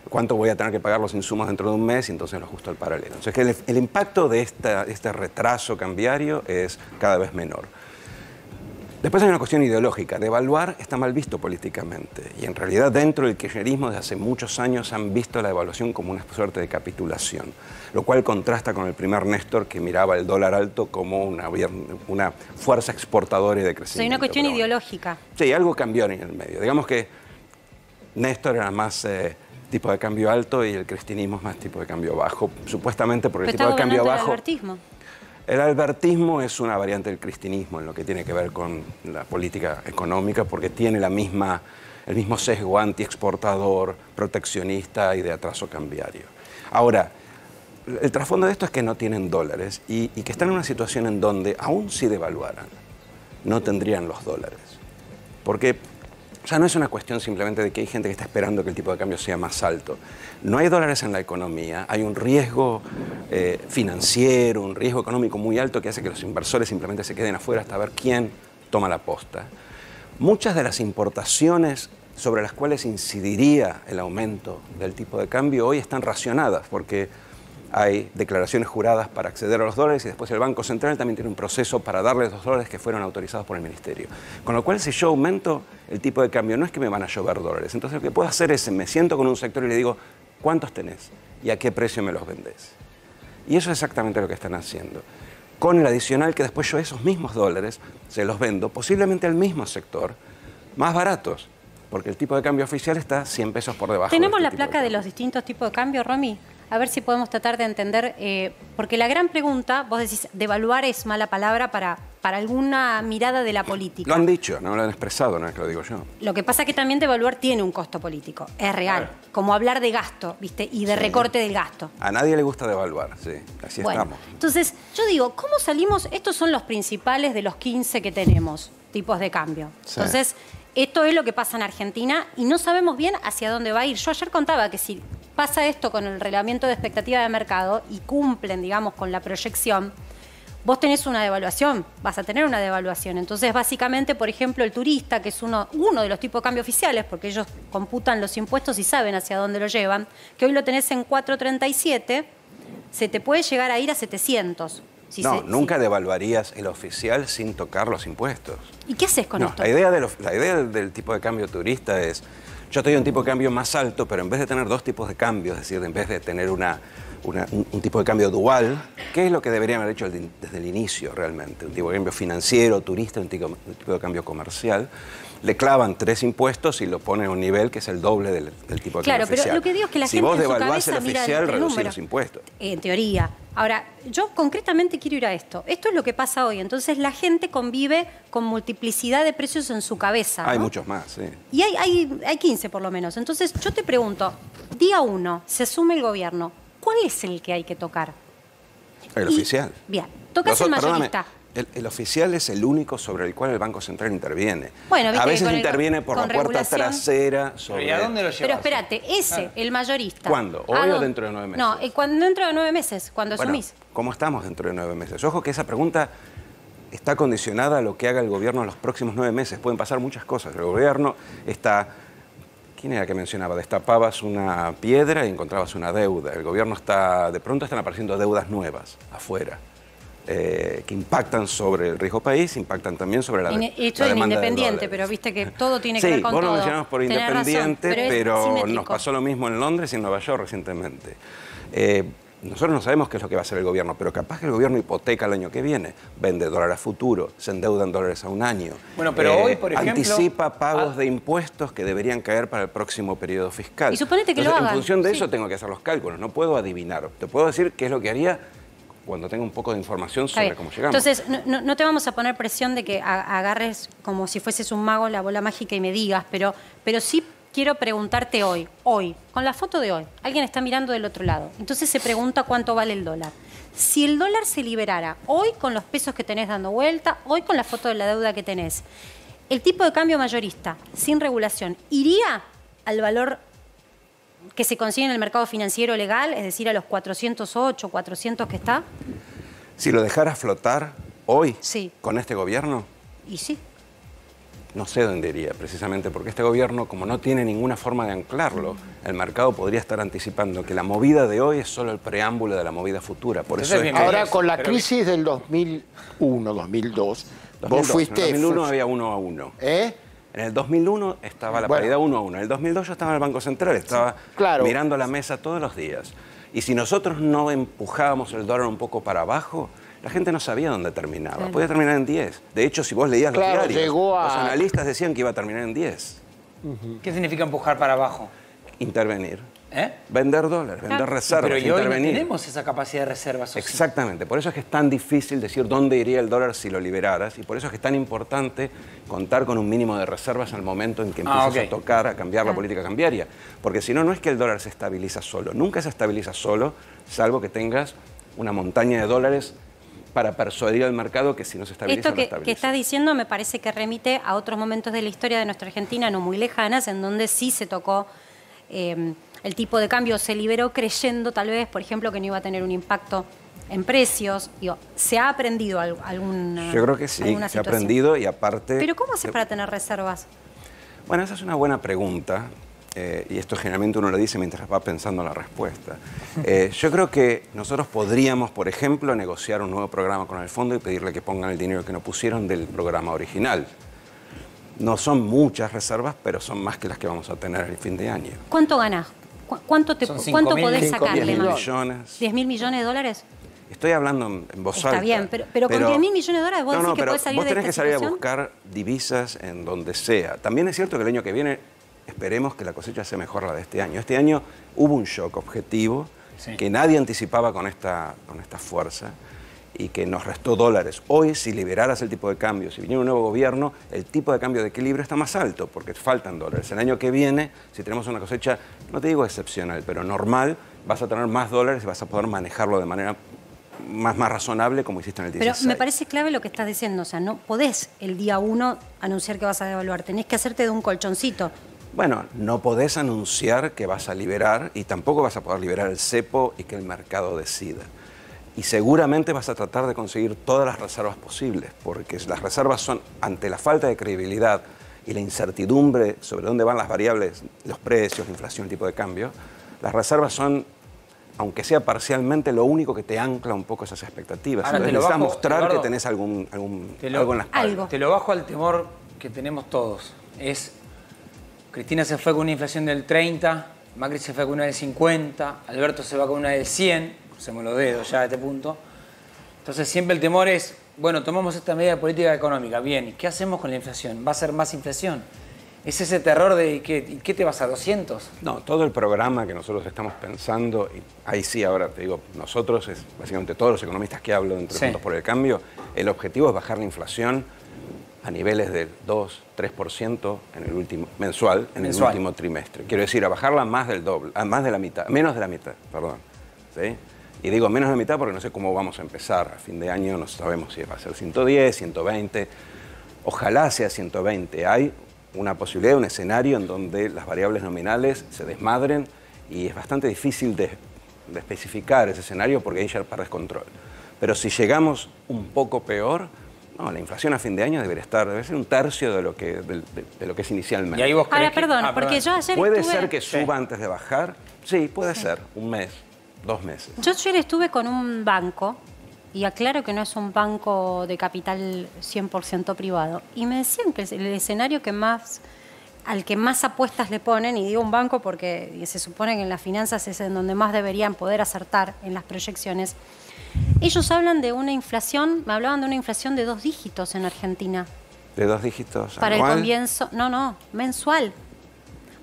¿cuánto voy a tener que pagar los insumos dentro de un mes? Y entonces lo ajusto al paralelo. Entonces que el impacto de este retraso cambiario es cada vez menor. Después hay una cuestión ideológica. Devaluar está mal visto políticamente. Y en realidad dentro del kirchnerismo desde hace muchos años han visto la devaluación como una suerte de capitulación. Lo cual contrasta con el primer Néstor que miraba el dólar alto como una fuerza exportadora y de crecimiento. Soy una cuestión Pero bueno. ideológica. Sí, algo cambió en el medio. Digamos que Néstor era más tipo de cambio alto y el cristinismo es más tipo de cambio bajo. Supuestamente por el Pero tipo de está cambio gobernando el bajo... albertismo. El albertismo es una variante del cristinismo en lo que tiene que ver con la política económica porque tiene el mismo sesgo anti-exportador, proteccionista y de atraso cambiario. Ahora, el trasfondo de esto es que no tienen dólares y que están en una situación en donde, aún si devaluaran, no tendrían los dólares. Porque O sea, no es una cuestión simplemente de que hay gente que está esperando que el tipo de cambio sea más alto. No hay dólares en la economía, hay un riesgo financiero, un riesgo económico muy alto que hace que los inversores simplemente se queden afuera hasta ver quién toma la posta. Muchas de las importaciones sobre las cuales incidiría el aumento del tipo de cambio hoy están racionadas porque hay declaraciones juradas para acceder a los dólares y después el Banco Central también tiene un proceso para darles los dólares que fueron autorizados por el Ministerio. Con lo cual, si yo aumento el tipo de cambio, no es que me van a llover dólares. Entonces, lo que puedo hacer es, me siento con un sector y le digo, ¿cuántos tenés? ¿Y a qué precio me los vendés? Y eso es exactamente lo que están haciendo. Con el adicional que después yo esos mismos dólares se los vendo, posiblemente al mismo sector, más baratos, porque el tipo de cambio oficial está 100 pesos por debajo. ¿Tenemos la placa de los distintos tipos de cambio, Romy? A ver si podemos tratar de entender, porque la gran pregunta, vos decís, devaluar es mala palabra para alguna mirada de la política. Lo han dicho, no lo han expresado, no es que lo digo yo. Lo que pasa es que también devaluar tiene un costo político, es real. Claro. Como hablar de gasto, ¿viste? Y de recorte del gasto. A nadie le gusta devaluar, sí, así estamos. Entonces, yo digo, ¿cómo salimos? Estos son los principales de los 15 que tenemos, tipos de cambio. Sí. Entonces, esto es lo que pasa en Argentina y no sabemos bien hacia dónde va a ir. Yo ayer contaba que si pasa esto con el reglamento de expectativa de mercado y cumplen, digamos, con la proyección, vos tenés una devaluación, vas a tener una devaluación. Entonces, básicamente, por ejemplo, el turista, que es uno de los tipos de cambio oficiales, porque ellos computan los impuestos y saben hacia dónde lo llevan, que hoy lo tenés en 4.37, se te puede llegar a ir a 700. Nunca devaluarías el oficial sin tocar los impuestos. ¿Y qué haces con esto? La idea del tipo de cambio turista es, yo te doy un tipo de cambio más alto, pero en vez de tener dos tipos de cambio, es decir, en vez de tener un tipo de cambio dual, ¿qué es lo que deberían haber hecho desde el inicio realmente? Un tipo de cambio financiero, turista, un tipo de cambio comercial. Le clavan 3 impuestos y lo ponen a un nivel que es el doble del tipo de cambio oficial. Claro, pero lo que digo es que la gente en su cabeza el oficial, reducís los impuestos. En teoría. Ahora, yo concretamente quiero ir a esto. Esto es lo que pasa hoy. Entonces, la gente convive con multiplicidad de precios en su cabeza, ¿no? Hay muchos más, sí. Y hay 15 por lo menos. Entonces, yo te pregunto, día 1, se asume el gobierno. ¿Cuál es el que hay que tocar? El oficial. Bien, tocas el mayorista. El oficial es el único sobre el cual el Banco Central interviene. Bueno, a veces interviene por la puerta trasera. ¿Y a dónde lo llevas? Pero espérate, el mayorista. ¿Cuándo? ¿Hoy o dentro de 9 meses? No, dentro de 9 meses, cuando asumís. ¿Cómo estamos dentro de 9 meses? Ojo que esa pregunta está condicionada a lo que haga el gobierno en los próximos 9 meses. Pueden pasar muchas cosas. El gobierno está... ¿Quién era que mencionaba? Destapabas una piedra y encontrabas una deuda. El gobierno de pronto están apareciendo deudas nuevas afuera. Que impactan sobre el riesgo país, impactan también sobre la demanda. Esto es independiente, pero viste que todo tiene que ver con todo. Sí, vos lo mencionamos por independiente, pero nos pasó lo mismo en Londres y en Nueva York recientemente. Nosotros no sabemos qué es lo que va a hacer el gobierno, pero capaz que el gobierno hipoteca el año que viene, vende dólar a futuro, se endeuda en dólares a un año. Bueno, pero hoy, por ejemplo... Anticipa pagos de impuestos que deberían caer para el próximo periodo fiscal. Y suponete que lo hagan. En función de eso tengo que hacer los cálculos, no puedo adivinar. Te puedo decir qué es lo que haría cuando tenga un poco de información sobre cómo llegamos. Entonces, no te vamos a poner presión de que agarres como si fueses un mago la bola mágica y me digas, pero sí quiero preguntarte hoy, con la foto de hoy, alguien está mirando del otro lado, entonces se pregunta cuánto vale el dólar. Si el dólar se liberara hoy con los pesos que tenés dando vuelta, hoy con la foto de la deuda que tenés, el tipo de cambio mayorista, sin regulación, ¿iría al valor que se consigue en el mercado financiero legal, es decir, a los 408, 400 que está? Si lo dejara flotar hoy, sí, con este gobierno, y sí, no sé dónde iría, precisamente porque este gobierno, como no tiene ninguna forma de anclarlo, el mercado podría estar anticipando que la movida de hoy es solo el preámbulo de la movida futura. Por eso ahora, con la crisis del 2001, 2002, vos fuiste... En el 2001 había 1 a 1. En el 2001 estaba la paridad 1 a 1. En el 2002 yo estaba en el Banco Central, estaba mirando la mesa todos los días. Y si nosotros no empujábamos el dólar un poco para abajo, la gente no sabía dónde terminaba. Podía terminar en 10. De hecho, si vos leías los diarios, los analistas decían que iba a terminar en 10. ¿Qué significa empujar para abajo? Intervenir. Vender dólares, vender reservas, pero intervenir. Hoy no tenemos esa capacidad de reservas. Exactamente. Por eso es que es tan difícil decir dónde iría el dólar si lo liberaras. Y por eso es que es tan importante contar con un mínimo de reservas al momento en que empiezas a tocar, a cambiar la política cambiaria. Porque si no, no es que el dólar se estabiliza solo. Nunca se estabiliza solo, salvo que tengas una montaña de dólares para persuadir al mercado que si no se estabiliza, Esto que estás diciendo me parece que remite a otros momentos de la historia de nuestra Argentina, no muy lejanas, en donde sí se tocó el tipo de cambio, se liberó creyendo tal vez, por ejemplo, que no iba a tener un impacto en precios. Digo, ¿se ha aprendido alguna Yo creo que sí, se ha aprendido y aparte... ¿Pero cómo haces para tener reservas? Bueno, esa es una buena pregunta. Y esto generalmente uno lo dice mientras va pensando la respuesta. Yo creo que nosotros podríamos, por ejemplo, negociar un nuevo programa con el fondo y pedirle que pongan el dinero que nos pusieron del programa original. No son muchas reservas, pero son más que las que vamos a tener el fin de año. ¿Cuánto ganás? ¿Cuánto podés sacarle 10 más? millones. ¿10.000 millones de dólares? Estoy hablando en voz alta. Está bien, pero con 10.000 millones de dólares vos decís que podés salir de esta vos tenés que salir a situación. buscar divisas en donde sea. También es cierto que el año que viene esperemos que la cosecha sea mejor la de este año. Este año hubo un shock objetivo que nadie anticipaba con esta fuerza y que nos restó dólares. Hoy, si liberaras el tipo de cambio, si viniera un nuevo gobierno, el tipo de cambio de equilibrio está más alto porque faltan dólares. El año que viene, si tenemos una cosecha, no te digo excepcional, pero normal, vas a tener más dólares y vas a poder manejarlo de manera más razonable como hiciste en el 16. Pero me parece clave lo que estás diciendo. O sea, no podés el día 1 anunciar que vas a devaluar. Tenés que hacerte de un colchoncito. Bueno, no podés anunciar que vas a liberar y tampoco vas a poder liberar el cepo y que el mercado decida. Y seguramente vas a tratar de conseguir todas las reservas posibles, porque las reservas son, ante la falta de credibilidad y la incertidumbre sobre dónde van las variables, los precios, la inflación, el tipo de cambio, las reservas son, aunque sea parcialmente, lo único que te ancla un poco esas expectativas. Ahora, entonces necesitas mostrar Eduardo, que tenés algo en la espalda. Te lo bajo al temor que tenemos todos. Cristina se fue con una inflación del 30, Macri se fue con una del 50, Alberto se va con una del 100, crucemos los dedos ya a este punto. Entonces siempre el temor es, bueno, tomamos esta medida de política económica, bien, ¿y qué hacemos con la inflación? ¿Va a ser más inflación? ¿Es ese terror de qué te vas a 200? No, todo el programa que nosotros estamos pensando, y ahí sí, ahora te digo, nosotros, es básicamente todos los economistas que hablo dentro de Juntos por el Cambio, el objetivo es bajar la inflación a niveles del 2-3% en el último, mensual, en el último trimestre. Quiero decir, a bajarla más del doble, a más de la mitad, menos de la mitad, perdón. ¿Sí? Y digo menos de la mitad porque no sé cómo vamos a empezar. A fin de año no sabemos si va a ser 110, 120. Ojalá sea 120. Hay una posibilidad, un escenario en donde las variables nominales se desmadren y es bastante difícil de especificar ese escenario porque ahí ya pierdes control. Pero si llegamos un poco peor, no, la inflación a fin de año debe ser un tercio de lo que es inicialmente. ¿Y ahí vos crees porque yo ayer ¿Puede ser que suba antes de bajar? Sí, puede ser. Un mes, 2 meses. Yo ayer estuve con un banco, y aclaro que no es un banco de capital 100% privado, y me decían que el escenario al que más apuestas le ponen, y digo un banco porque se supone que en las finanzas es en donde más deberían poder acertar en las proyecciones, ellos hablan de una inflación, me hablaban de una inflación de 2 dígitos en Argentina. ¿De 2 dígitos para anual? El comienzo, no, mensual.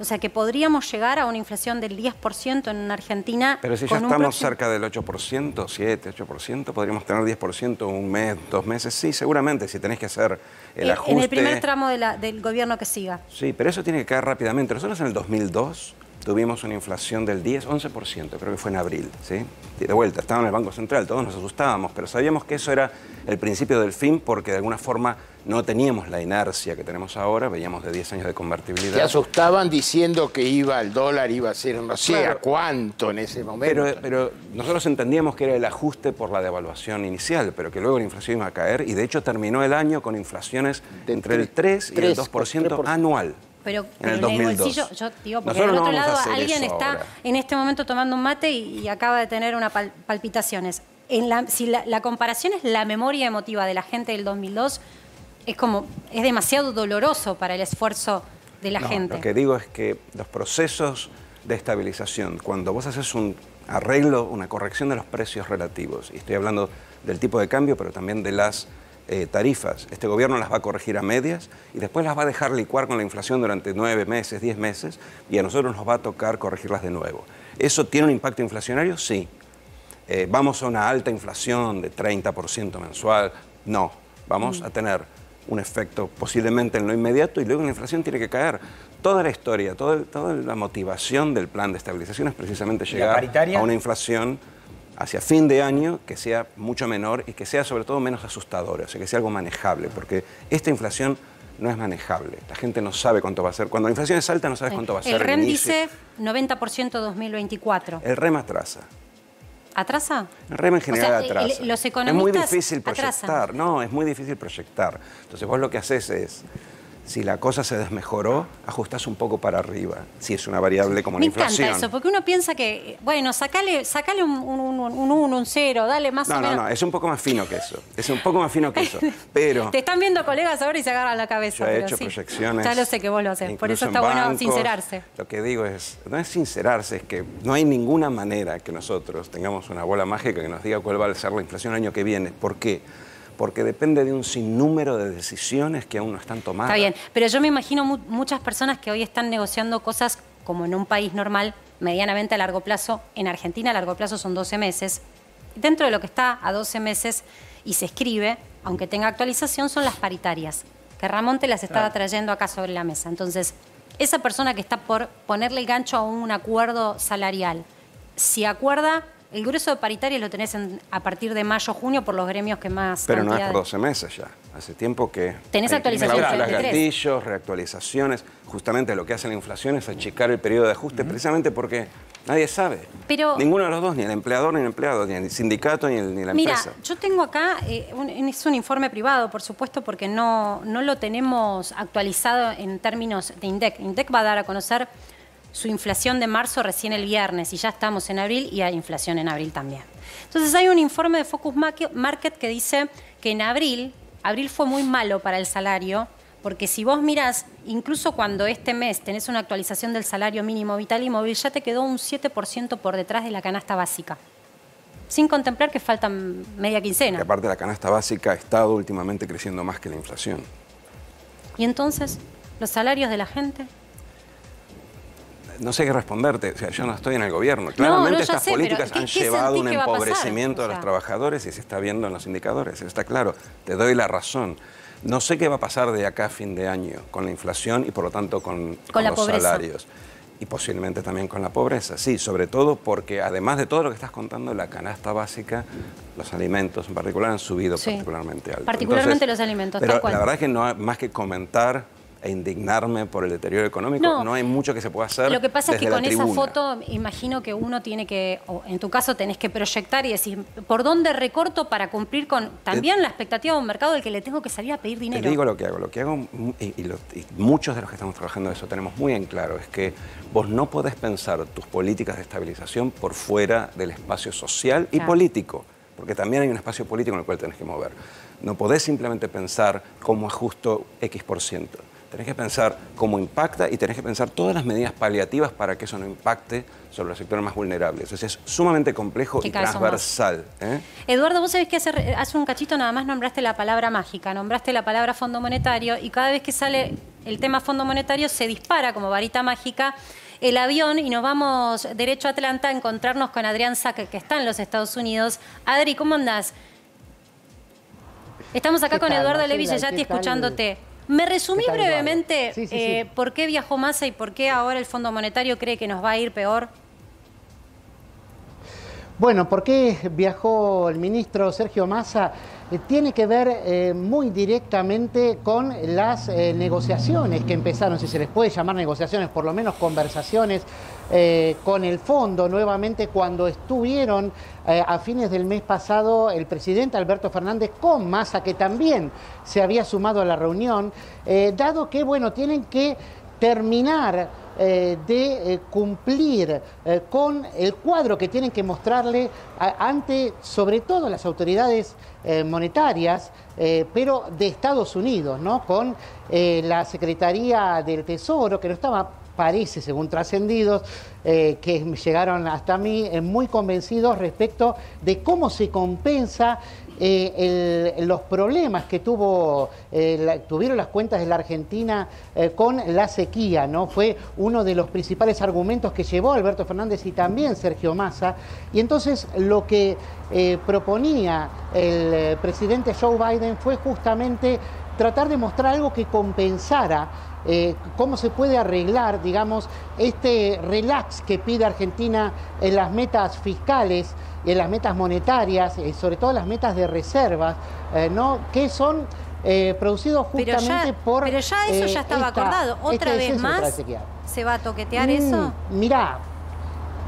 O sea que podríamos llegar a una inflación del 10% en Argentina. Pero si ya estamos cerca del 8%, 7, 8%, podríamos tener 10% un mes, 2 meses. Sí, seguramente, si tenés que hacer el ajuste. En el primer tramo del gobierno que siga. Sí, pero eso tiene que caer rápidamente. Nosotros en el 2002 tuvimos una inflación del 10-11%, creo que fue en abril, ¿sí? De vuelta, estaba en el Banco Central, todos nos asustábamos, pero sabíamos que eso era el principio del fin porque de alguna forma no teníamos la inercia que tenemos ahora, veíamos de 10 años de convertibilidad. Se asustaban diciendo que el dólar iba a ser no sé a cuánto en ese momento. Pero nosotros entendíamos que era el ajuste por la devaluación inicial, pero que luego la inflación iba a caer y de hecho terminó el año con inflaciones entre el 3 y el 2% anual. Pero en el bolsillo, yo digo, porque del otro lado alguien está en este momento tomando un mate y acaba de tener unas palpitaciones. Si la comparación es la memoria emotiva de la gente del 2002, es demasiado doloroso para el esfuerzo de la gente. Lo que digo es que los procesos de estabilización, cuando vos haces un arreglo, una corrección de los precios relativos, y estoy hablando del tipo de cambio, pero también de las tarifas. Este gobierno las va a corregir a medias y después las va a dejar licuar con la inflación durante 9 meses, 10 meses y a nosotros nos va a tocar corregirlas de nuevo. ¿Eso tiene un impacto inflacionario? Sí. ¿Vamos a una alta inflación de 30% mensual? No. Vamos a tener un efecto posiblemente en lo inmediato y luego la inflación tiene que caer. Toda la historia, toda la motivación del plan de estabilización es precisamente llegar a una inflación hacia fin de año que sea mucho menor y que sea sobre todo menos asustadora, o sea, que sea algo manejable, porque esta inflación no es manejable. La gente no sabe cuánto va a ser. Cuando la inflación es alta no sabes cuánto va a ser. El REM dice 90% 2024. El REM atrasa. ¿Atrasa? El REM en general atrasa. Los economistas es muy difícil proyectar. atrasan. No, es muy difícil proyectar. Entonces vos lo que haces es, si la cosa se desmejoró, ajustás un poco para arriba, si es una variable como la inflación. Me encanta eso, porque uno piensa que, bueno, sacale un 1, un 0, dale más o menos. No, es un poco más fino que eso. Es un poco más fino que eso. Pero te están viendo colegas ahora y se agarran la cabeza. yo he hecho proyecciones. Ya lo sé que vos lo haces, por eso está bueno sincerarse. Lo que digo es, no es sincerarse, es que no hay ninguna manera que nosotros tengamos una bola mágica que nos diga cuál va a ser la inflación el año que viene. ¿Por qué? Porque depende de un sinnúmero de decisiones que aún no están tomadas. Está bien, pero yo me imagino muchas personas que hoy están negociando cosas como en un país normal, medianamente a largo plazo. En Argentina a largo plazo son 12 meses. Dentro de lo que está a 12 meses y se escribe, aunque tenga actualización, son las paritarias, que Ramón te las estaba trayendo acá sobre la mesa. Entonces, esa persona que está por ponerle el gancho a un acuerdo salarial, si acuerda... El grueso de paritarias lo tenés a partir de mayo, junio por los gremios que más... Pero no es por 12 meses ya. Hace tiempo que... Tenés actualizaciones. Cláusulas gatillos, reactualizaciones. Justamente lo que hace la inflación es achicar el periodo de ajuste, precisamente porque nadie sabe. Pero, ninguno de los dos, ni el empleador ni el empleado, ni el sindicato ni la empresa. Mira, yo tengo acá, es un informe privado, por supuesto, porque no lo tenemos actualizado en términos de INDEC. INDEC va a dar a conocer su inflación de marzo recién el viernes y ya estamos en abril y hay inflación en abril también. Entonces hay un informe de Focus Market que dice que en abril fue muy malo para el salario, porque si vos mirás, incluso cuando este mes tenés una actualización del salario mínimo vital y móvil, ya te quedó un 7% por detrás de la canasta básica, sin contemplar que faltan media quincena. Que aparte la canasta básica ha estado últimamente creciendo más que la inflación. ¿Y entonces los salarios de la gente? No sé qué responderte, o sea, yo no estoy en el gobierno. Claramente estas políticas han llevado un empobrecimiento de los trabajadores y se está viendo en los indicadores, está claro, te doy la razón. No sé qué va a pasar de acá a fin de año con la inflación y por lo tanto con los salarios. Y posiblemente también con la pobreza, sí, sobre todo porque además de todo lo que estás contando, la canasta básica, los alimentos en particular han subido particularmente alto. Particularmente los alimentos, pero tal cual. La verdad es que no hay más que comentar e indignarme por el deterioro económico, no hay mucho que se pueda hacer. Lo que pasa es que con tribuna. esa foto, imagino que uno tiene que, o en tu caso tenés que proyectar y decir, ¿por dónde recorto para cumplir con también la expectativa de un mercado del que le tengo que salir a pedir dinero? Te digo lo que hago, y muchos de los que estamos trabajando eso tenemos muy en claro, es que vos no podés pensar tus políticas de estabilización por fuera del espacio social y político, porque también hay un espacio político en el cual tenés que mover. No podés simplemente pensar cómo ajusto X%. Tenés que pensar cómo impacta y tenés que pensar todas las medidas paliativas para que eso no impacte sobre los sectores más vulnerables. Entonces es sumamente complejo y transversal. Eduardo, vos sabés que hace un cachito nada más nombraste la palabra mágica, nombraste la palabra Fondo Monetario y cada vez que sale el tema Fondo Monetario se dispara como varita mágica el avión y nos vamos derecho a Atlanta a encontrarnos con Adrián Saque, que está en los Estados Unidos. Adri, ¿cómo andás? Estamos acá con Eduardo Levi Yeyati escuchándote. ¿Me resumís brevemente por qué viajó Massa y por qué ahora el Fondo Monetario cree que nos va a ir peor? Bueno, ¿por qué viajó el ministro Sergio Massa? Tiene que ver muy directamente con las negociaciones que empezaron, si se les puede llamar negociaciones, por lo menos conversaciones con el fondo, nuevamente cuando estuvieron a fines del mes pasado el presidente Alberto Fernández con Massa, que también se había sumado a la reunión, dado que, bueno, tienen que terminar de cumplir con el cuadro que tienen que mostrarle ante, sobre todo, las autoridades monetarias, pero de Estados Unidos, ¿no? Con la Secretaría del Tesoro, que no estaba, parece, según trascendidos, que llegaron hasta mí, muy convencidos respecto de cómo se compensa los problemas que tuvieron las cuentas de la Argentina con la sequía, ¿no? Fue uno de los principales argumentos que llevó Alberto Fernández y también Sergio Massa. Y entonces lo que proponía el presidente Joe Biden fue justamente tratar de mostrar algo que compensara cómo se puede arreglar, digamos, este relax que pide Argentina en las metas fiscales y en las metas monetarias, sobre todo las metas de reservas, ¿no? Que son producidos justamente por... Pero ya eso ya estaba acordado. ¿Otra vez más se va a toquetear eso? Mirá,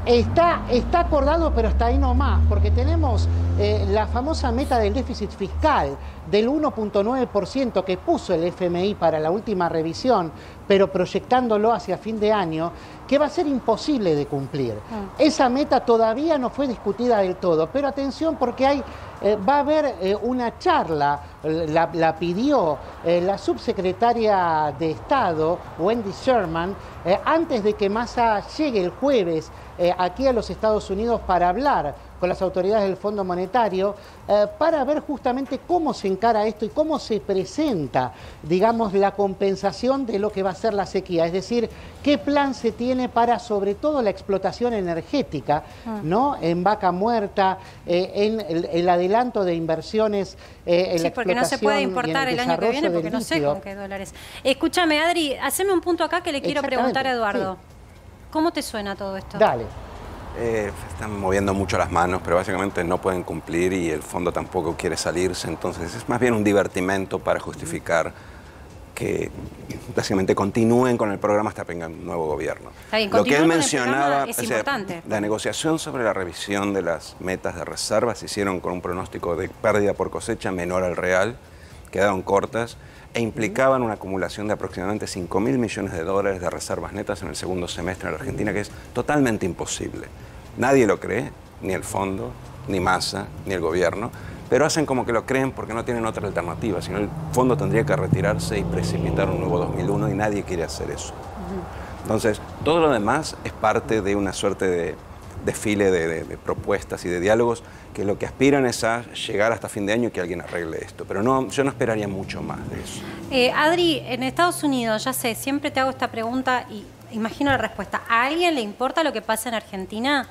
está acordado, pero hasta ahí nomás, porque tenemos la famosa meta del déficit fiscal del 1.9% que puso el FMI para la última revisión, pero proyectándolo hacia fin de año, que va a ser imposible de cumplir. Esa meta todavía no fue discutida del todo, pero atención porque va a haber una charla, la pidió la subsecretaria de Estado, Wendy Sherman, antes de que Massa llegue el jueves aquí a los Estados Unidos para hablar con las autoridades del Fondo Monetario, para ver justamente cómo se encara esto y cómo se presenta, digamos, la compensación de lo que va a ser la sequía. Es decir, qué plan se tiene para, sobre todo, la explotación energética, ¿no? En Vaca Muerta, en el adelanto de inversiones en la explotación. Sí, porque no se puede importar el año que viene porque no sé con qué dólares. Escúchame, Adri, haceme un punto acá que le quiero preguntar a Eduardo. Sí. ¿Cómo te suena todo esto? Dale. Están moviendo mucho las manos, pero básicamente no pueden cumplir y el fondo tampoco quiere salirse, entonces es más bien un divertimento para justificar que básicamente continúen con el programa hasta que venga un nuevo gobierno. Bien, lo que él mencionaba, es importante. La negociación sobre la revisión de las metas de reservas se hicieron con un pronóstico de pérdida por cosecha menor al real, quedaron cortas e implicaban una acumulación de aproximadamente 5.000 millones de dólares de reservas netas en el segundo semestre en la Argentina, que es totalmente imposible. Nadie lo cree, ni el fondo, ni Massa, ni el gobierno, pero hacen como que lo creen porque no tienen otra alternativa, sino el fondo tendría que retirarse y precipitar un nuevo 2001 y nadie quiere hacer eso. Entonces, todo lo demás es parte de una suerte de desfile de propuestas y de diálogos que lo que aspiran es a llegar hasta fin de año y que alguien arregle esto. Pero no, yo no esperaría mucho más de eso. Adri, en Estados Unidos, ya sé, siempre te hago esta pregunta y imagino la respuesta. ¿A alguien le importa lo que pasa en Argentina?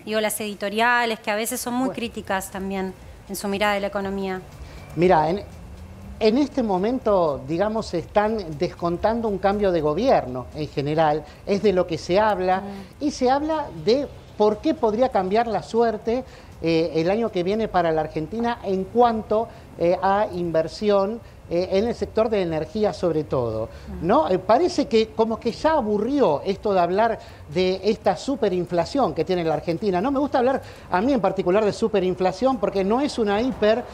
Digo, las editoriales, que a veces son muy críticas también en su mirada de la economía. Mira, en este momento, digamos, se están descontando un cambio de gobierno en general. Es de lo que se habla y se habla de por qué podría cambiar la suerte el año que viene para la Argentina en cuanto a inversión en el sector de energía sobre todo, ¿no? Parece que como que ya aburrió esto de hablar de esta superinflación que tiene la Argentina. No me gusta hablar a mí en particular de superinflación porque no es una hiper,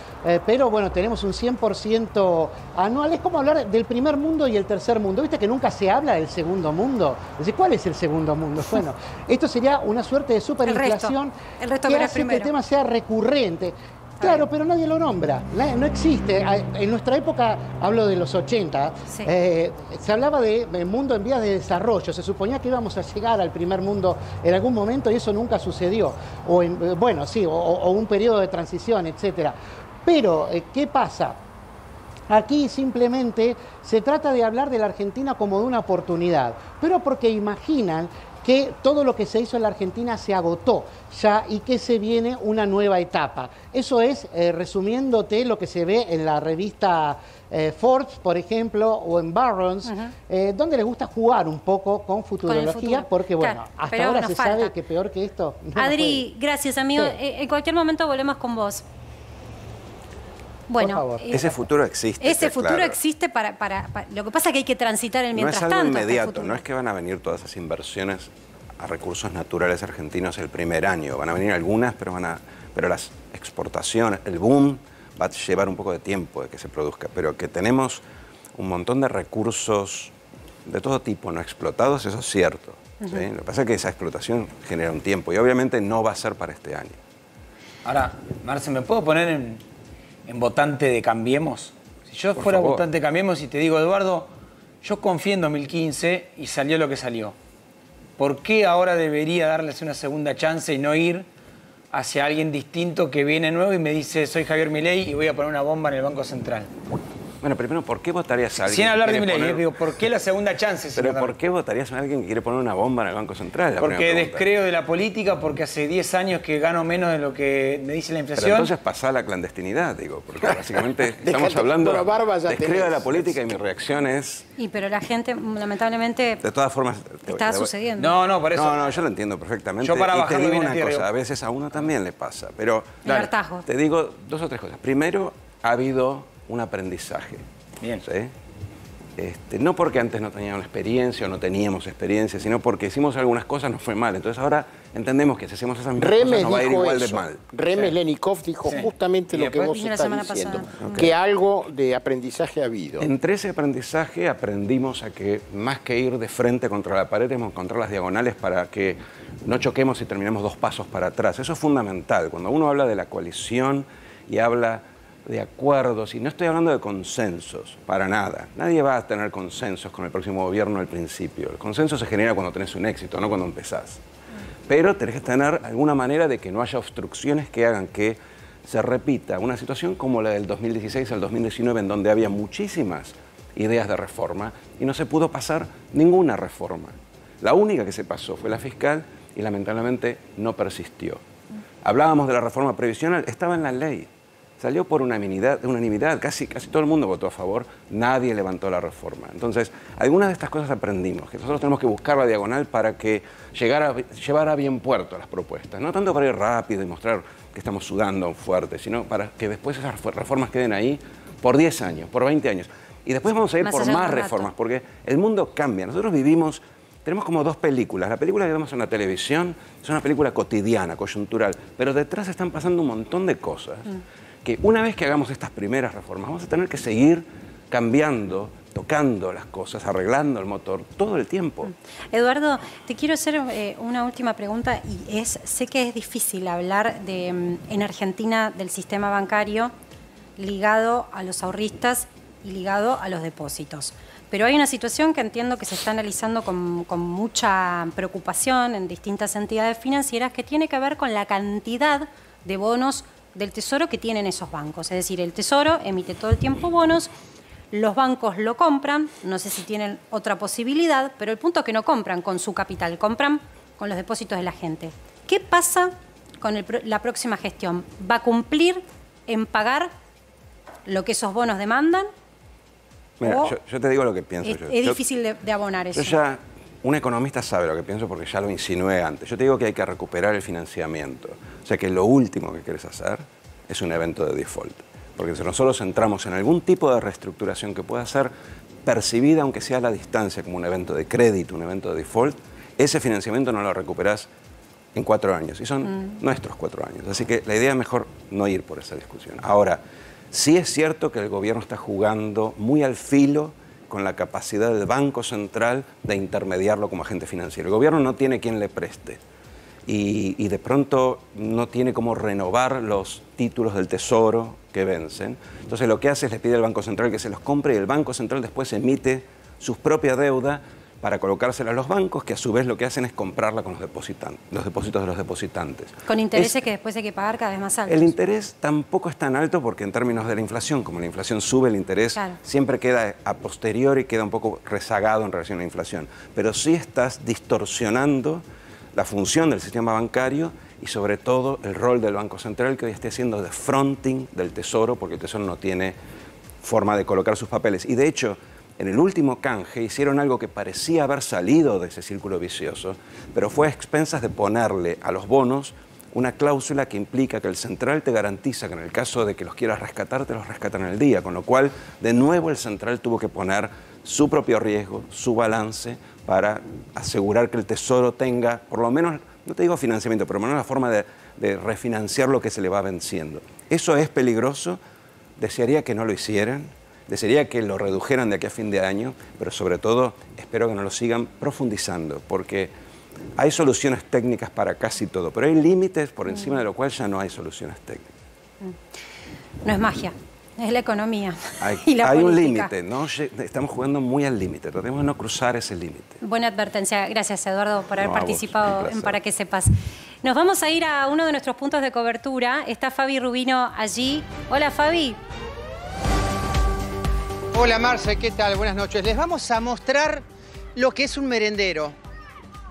pero bueno, tenemos un 100% anual. Es como hablar del primer mundo y el tercer mundo. ¿Viste que nunca se habla del segundo mundo? Es decir, ¿cuál es el segundo mundo? Bueno, esto sería una suerte de superinflación el resto que hace que el tema sea recurrente. Claro, pero nadie lo nombra, no existe. En nuestra época, hablo de los 80, sí. Se hablaba de mundo en vías de desarrollo, se suponía que íbamos a llegar al primer mundo en algún momento y eso nunca sucedió. Bueno, sí, o un periodo de transición, etcétera. Pero, ¿qué pasa? Aquí simplemente se trata de hablar de la Argentina como de una oportunidad, pero porque imaginan que todo lo que se hizo en la Argentina se agotó ya y que se viene una nueva etapa. Eso es, resumiéndote, lo que se ve en la revista Forbes, por ejemplo, o en Barron's, donde les gusta jugar un poco con futurología, porque bueno, claro, hasta ahora se sabe que peor que esto no. Adri, gracias, amigo. Sí. En cualquier momento volvemos con vos. Bueno, ese futuro existe. Ese futuro existe para lo que pasa es que hay que transitar el mientras tanto. No es algo inmediato, no es que van a venir todas esas inversiones a recursos naturales argentinos el primer año. Van a venir algunas, pero las exportaciones, el boom va a llevar un poco de tiempo de que se produzca. Pero que tenemos un montón de recursos de todo tipo no explotados, eso es cierto. ¿Sí? Lo que pasa es que esa explotación genera un tiempo y obviamente no va a ser para este año. Ahora, Marce, ¿me puedo poner en votante de Cambiemos? Si yo fuera votante de Cambiemos y te digo, Eduardo, yo confié en 2015 y salió lo que salió. ¿Por qué ahora debería darles una segunda chance y no ir hacia alguien distinto que viene nuevo y me dice, soy Javier Milei y voy a poner una bomba en el Banco Central? Bueno, primero, ¿por qué votarías a alguien? Sin hablar de que quiere Milei, poner- digo, ¿por qué la segunda chance? Pero señor? ¿por qué votarías a alguien que quiere poner una bomba en el Banco Central? La Porque primera pregunta. descreo de la política, porque hace 10 años que gano menos de lo que me dice la Pero inflación. entonces pasá a la clandestinidad, digo, porque básicamente estamos Déjate, hablando por barba ya descreo de tenés. la política y mi reacción es, Pero la gente, lamentablemente, de todas formas... está sucediendo. No, por eso. No, yo lo entiendo perfectamente. Yo para y te bajarlo digo bien a una tierra, cosa, digo. a veces a uno también le pasa, pero... El hartazgo. Te digo 2 o 3 cosas. Primero, ha habido un aprendizaje. Bien. ¿Sí? No porque antes no teníamos experiencia o no teníamos experiencia, sino porque hicimos algunas cosas, nos fue mal. Entonces ahora entendemos que si hacemos esas mismas Remes cosas nos va a ir dijo igual de eso. mal. Remes Lenikov dijo justamente Y lo que después- vos Dije la estás semana diciendo. pasada. Que algo de aprendizaje ha habido. Entre ese aprendizaje aprendimos a que más que ir de frente contra la pared, tenemos que encontrar las diagonales para que no choquemos y terminemos 2 pasos para atrás. Eso es fundamental. Cuando uno habla de la coalición y habla de acuerdos, y no estoy hablando de consensos, para nada. Nadie va a tener consensos con el próximo gobierno al principio. El consenso se genera cuando tenés un éxito, no cuando empezás. Pero tenés que tener alguna manera de que no haya obstrucciones que hagan que se repita una situación como la del 2016 al 2019, en donde había muchísimas ideas de reforma y no se pudo pasar ninguna reforma. La única que se pasó fue la fiscal y lamentablemente no persistió. Hablábamos de la reforma previsional, estaba en la ley. Salió por unanimidad, casi todo el mundo votó a favor, nadie levantó la reforma. Entonces, algunas de estas cosas aprendimos, que nosotros tenemos que buscar la diagonal para que llevar a bien puerto las propuestas. No tanto para ir rápido y mostrar que estamos sudando fuerte, sino para que después esas reformas queden ahí por 10 años, por 20 años. Y después vamos a ir Más por allá de más un rato. reformas, porque el mundo cambia. Nosotros tenemos como 2 películas. La película que vemos en la televisión es una película cotidiana, coyuntural, pero detrás están pasando un montón de cosas que una vez que hagamos estas primeras reformas vamos a tener que seguir cambiando, tocando las cosas, arreglando el motor todo el tiempo. Eduardo, te quiero hacer una última pregunta y sé que es difícil hablar en Argentina del sistema bancario ligado a los ahorristas y ligado a los depósitos. Pero hay una situación que entiendo que se está analizando con mucha preocupación en distintas entidades financieras que tiene que ver con la cantidad de bonos del Tesoro que tienen esos bancos. Es decir, el Tesoro emite todo el tiempo bonos, los bancos lo compran, no sé si tienen otra posibilidad, pero el punto es que no compran con su capital, compran con los depósitos de la gente. ¿Qué pasa con la próxima gestión? ¿Va a cumplir en pagar lo que esos bonos demandan? Mira, ¿O yo te digo lo que pienso. es difícil de abonar eso? Un economista sabe lo que pienso porque ya lo insinué antes. Yo te digo que hay que recuperar el financiamiento. O sea que lo último que quieres hacer es un evento de default. Porque si nosotros entramos en algún tipo de reestructuración que pueda ser percibida, aunque sea a la distancia, como un evento de crédito, un evento de default, ese financiamiento no lo recuperás en 4 años. Y son nuestros 4 años. Así que la idea es mejor no ir por esa discusión. Ahora, sí es cierto que el gobierno está jugando muy al filo con la capacidad del Banco Central de intermediarlo como agente financiero. El gobierno no tiene quien le preste y de pronto no tiene cómo renovar los títulos del Tesoro que vencen. Entonces lo que hace es le pide al Banco Central que se los compre y el Banco Central después emite su propia deuda para colocársela a los bancos, que a su vez lo que hacen es comprarla con los depósitos de los depositantes. Con intereses que después hay que pagar cada vez más altos. El interés tampoco es tan alto porque en términos de la inflación, como la inflación sube, el interés siempre queda a posteriori, queda un poco rezagado en relación a la inflación. Pero sí estás distorsionando la función del sistema bancario y sobre todo el rol del Banco Central, que hoy esté haciendo de fronting del Tesoro, porque el Tesoro no tiene forma de colocar sus papeles. Y de hecho, en el último canje hicieron algo que parecía haber salido de ese círculo vicioso, pero fue a expensas de ponerle a los bonos una cláusula que implica que el central te garantiza que en el caso de que los quieras rescatar, te los rescatan en el día, con lo cual de nuevo el central tuvo que poner su propio riesgo, su balance, para asegurar que el Tesoro tenga, por lo menos, no te digo financiamiento, pero por lo menos la forma de refinanciar lo que se le va venciendo. Eso es peligroso, desearía que no lo hicieran, desearía que lo redujeran de aquí a fin de año, pero sobre todo espero que no lo sigan profundizando, porque hay soluciones técnicas para casi todo, pero hay límites por encima de lo cual ya no hay soluciones técnicas. No es magia, es la economía Hay, y la hay un política. límite, ¿no? Estamos jugando muy al límite, tratemos de no cruzar ese límite. Buena advertencia. Gracias, Eduardo, por haber No, a vos, participado un placer. en Para que Sepas. Nos vamos a ir a uno de nuestros puntos de cobertura. Está Fabi Rubino allí. Hola, Fabi. Hola Marce, ¿qué tal? Buenas noches. Les vamos a mostrar lo que es un merendero,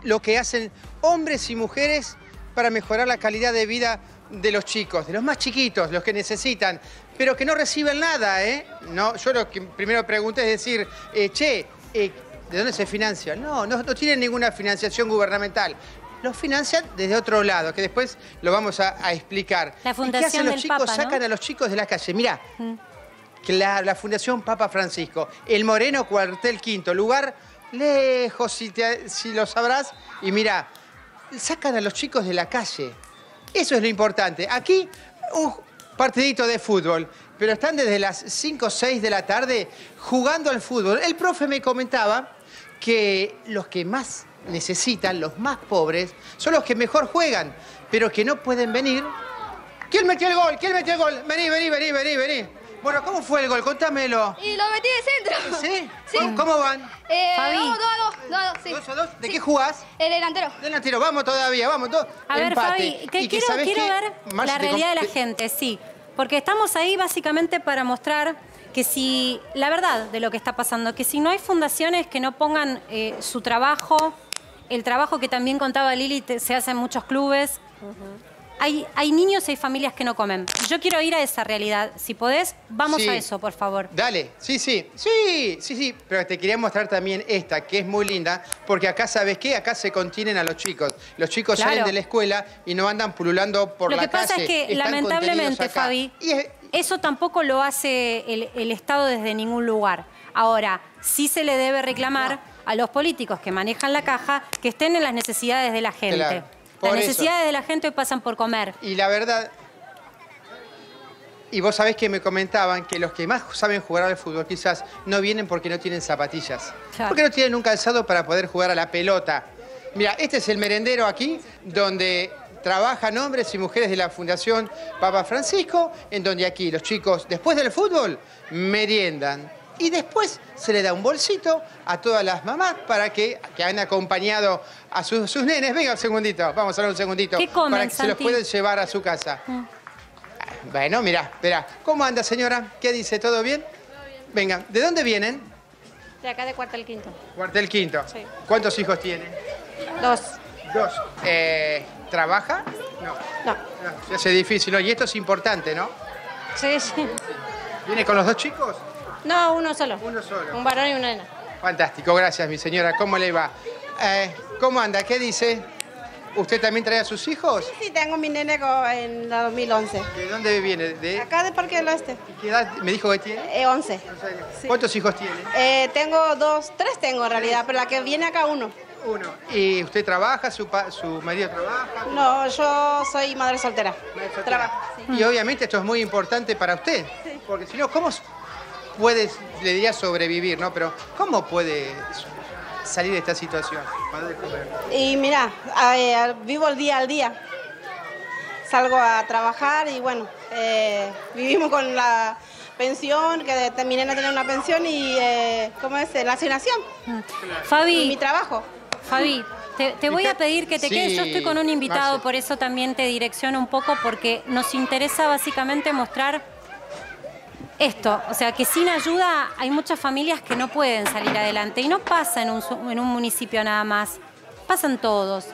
lo que hacen hombres y mujeres para mejorar la calidad de vida de los chicos, de los más chiquitos, los que necesitan, pero que no reciben nada, ¿eh? No, yo lo que primero pregunté es decir, ¿de dónde se financia? No tienen ninguna financiación gubernamental. Los financian desde otro lado, que después lo vamos a explicar. La Fundación ¿Y qué hacen del los chicos? Papa, ¿no? Sacan a los chicos de la calle. Mirá, claro, la Fundación Papa Francisco, el Moreno, cuartel quinto, lugar lejos, si lo sabrás. Y mirá, sacan a los chicos de la calle. Eso es lo importante. Aquí, un partidito de fútbol, pero están desde las 5 o 6 de la tarde jugando al fútbol. El profe me comentaba que los que más necesitan, los más pobres, son los que mejor juegan, pero que no pueden venir. ¿Quién metió el gol? ¿Quién metió el gol? Vení. Bueno, ¿cómo fue el gol? Contámelo. Y lo metí de centro. ¿Sí? Sí. ¿Cómo van? Fabi. Vamos, 2 a 2, sí. 2 a 2. ¿De Sí. qué jugás? El delantero. Delantero, vamos todavía, vamos. A ver, Empate. Fabi, Y que, ¿sabés quiero qué? ver Marce, la te realidad de la te- gente, sí. Porque estamos ahí básicamente para mostrar que si, la verdad de lo que está pasando, que si no hay fundaciones que no pongan su trabajo, el trabajo que también contaba Lili, se hace en muchos clubes, hay niños y hay familias que no comen. Yo quiero ir a esa realidad. Si podés, vamos Sí. a eso, por favor. Dale, sí. Pero te quería mostrar también esta, que es muy linda, porque acá, ¿sabes qué? Acá se contienen a los chicos. Los chicos Claro. salen de la escuela y no andan pululando por Lo la que pasa calle. es que, Están lamentablemente, contenidos acá. Fabi, Y es- eso tampoco lo hace el Estado desde ningún lugar. Ahora, sí se le debe reclamar a los políticos que manejan la caja que estén en las necesidades de la gente. Claro, por Las eso. necesidades de la gente hoy pasan por comer. Y la verdad... Y vos sabés que me comentaban que los que más saben jugar al fútbol quizás no vienen porque no tienen zapatillas. Claro. Porque no tienen un calzado para poder jugar a la pelota. Mira, este es el merendero aquí, donde trabajan hombres y mujeres de la Fundación Papa Francisco, en donde aquí los chicos, después del fútbol, meriendan. Y después se le da un bolsito a todas las mamás para que han acompañado a sus nenes. Venga un segundito, vamos a hablar un segundito. ¿Qué comen, para que se los Santi? puedan llevar a su casa. Bueno, mirá, espera. ¿Cómo anda, señora? ¿Qué dice? ¿Todo bien? Venga, ¿de dónde vienen? De acá de Cuartel Quinto. Cuartel Quinto. Sí. ¿Cuántos hijos tienen? 2. 2. ¿Trabaja? No. Se hace difícil, ¿no? Y esto es importante, ¿no? Sí. ¿Viene con los 2 chicos? No, uno solo. Uno solo. Un varón y una nena. Fantástico, gracias, mi señora. ¿Cómo le va? ¿Cómo anda? ¿Qué dice? ¿Usted también trae a sus hijos? Sí, tengo mi nene en la 2011. ¿De dónde viene? ¿De Acá de Parque del Oeste. qué edad me dijo que tiene? 11. Sí. ¿Cuántos hijos tiene? Tengo 3 tengo en realidad, pero la que viene acá 1. Uno. ¿Y usted trabaja? ¿Su marido trabaja? No, yo soy madre soltera. Trabajo. Sí. Y obviamente esto es muy importante para usted. Porque si no, ¿cómo puede, le diría sobrevivir, ¿no? Pero ¿cómo puede salir de esta situación? Para comer. Y mira, vivo el día al día. Salgo a trabajar y bueno, vivimos con la pensión, que mi nena tiene una pensión y, ¿cómo es? La asignación. Fabi. Y mi trabajo. Fabi, te voy a pedir que te Sí, quedes. Yo estoy con un invitado, Marce. por eso también te direcciono un poco, porque nos interesa básicamente mostrar esto. O sea, que sin ayuda hay muchas familias que no pueden salir adelante. Y no pasa en un municipio nada más. Pasan todos.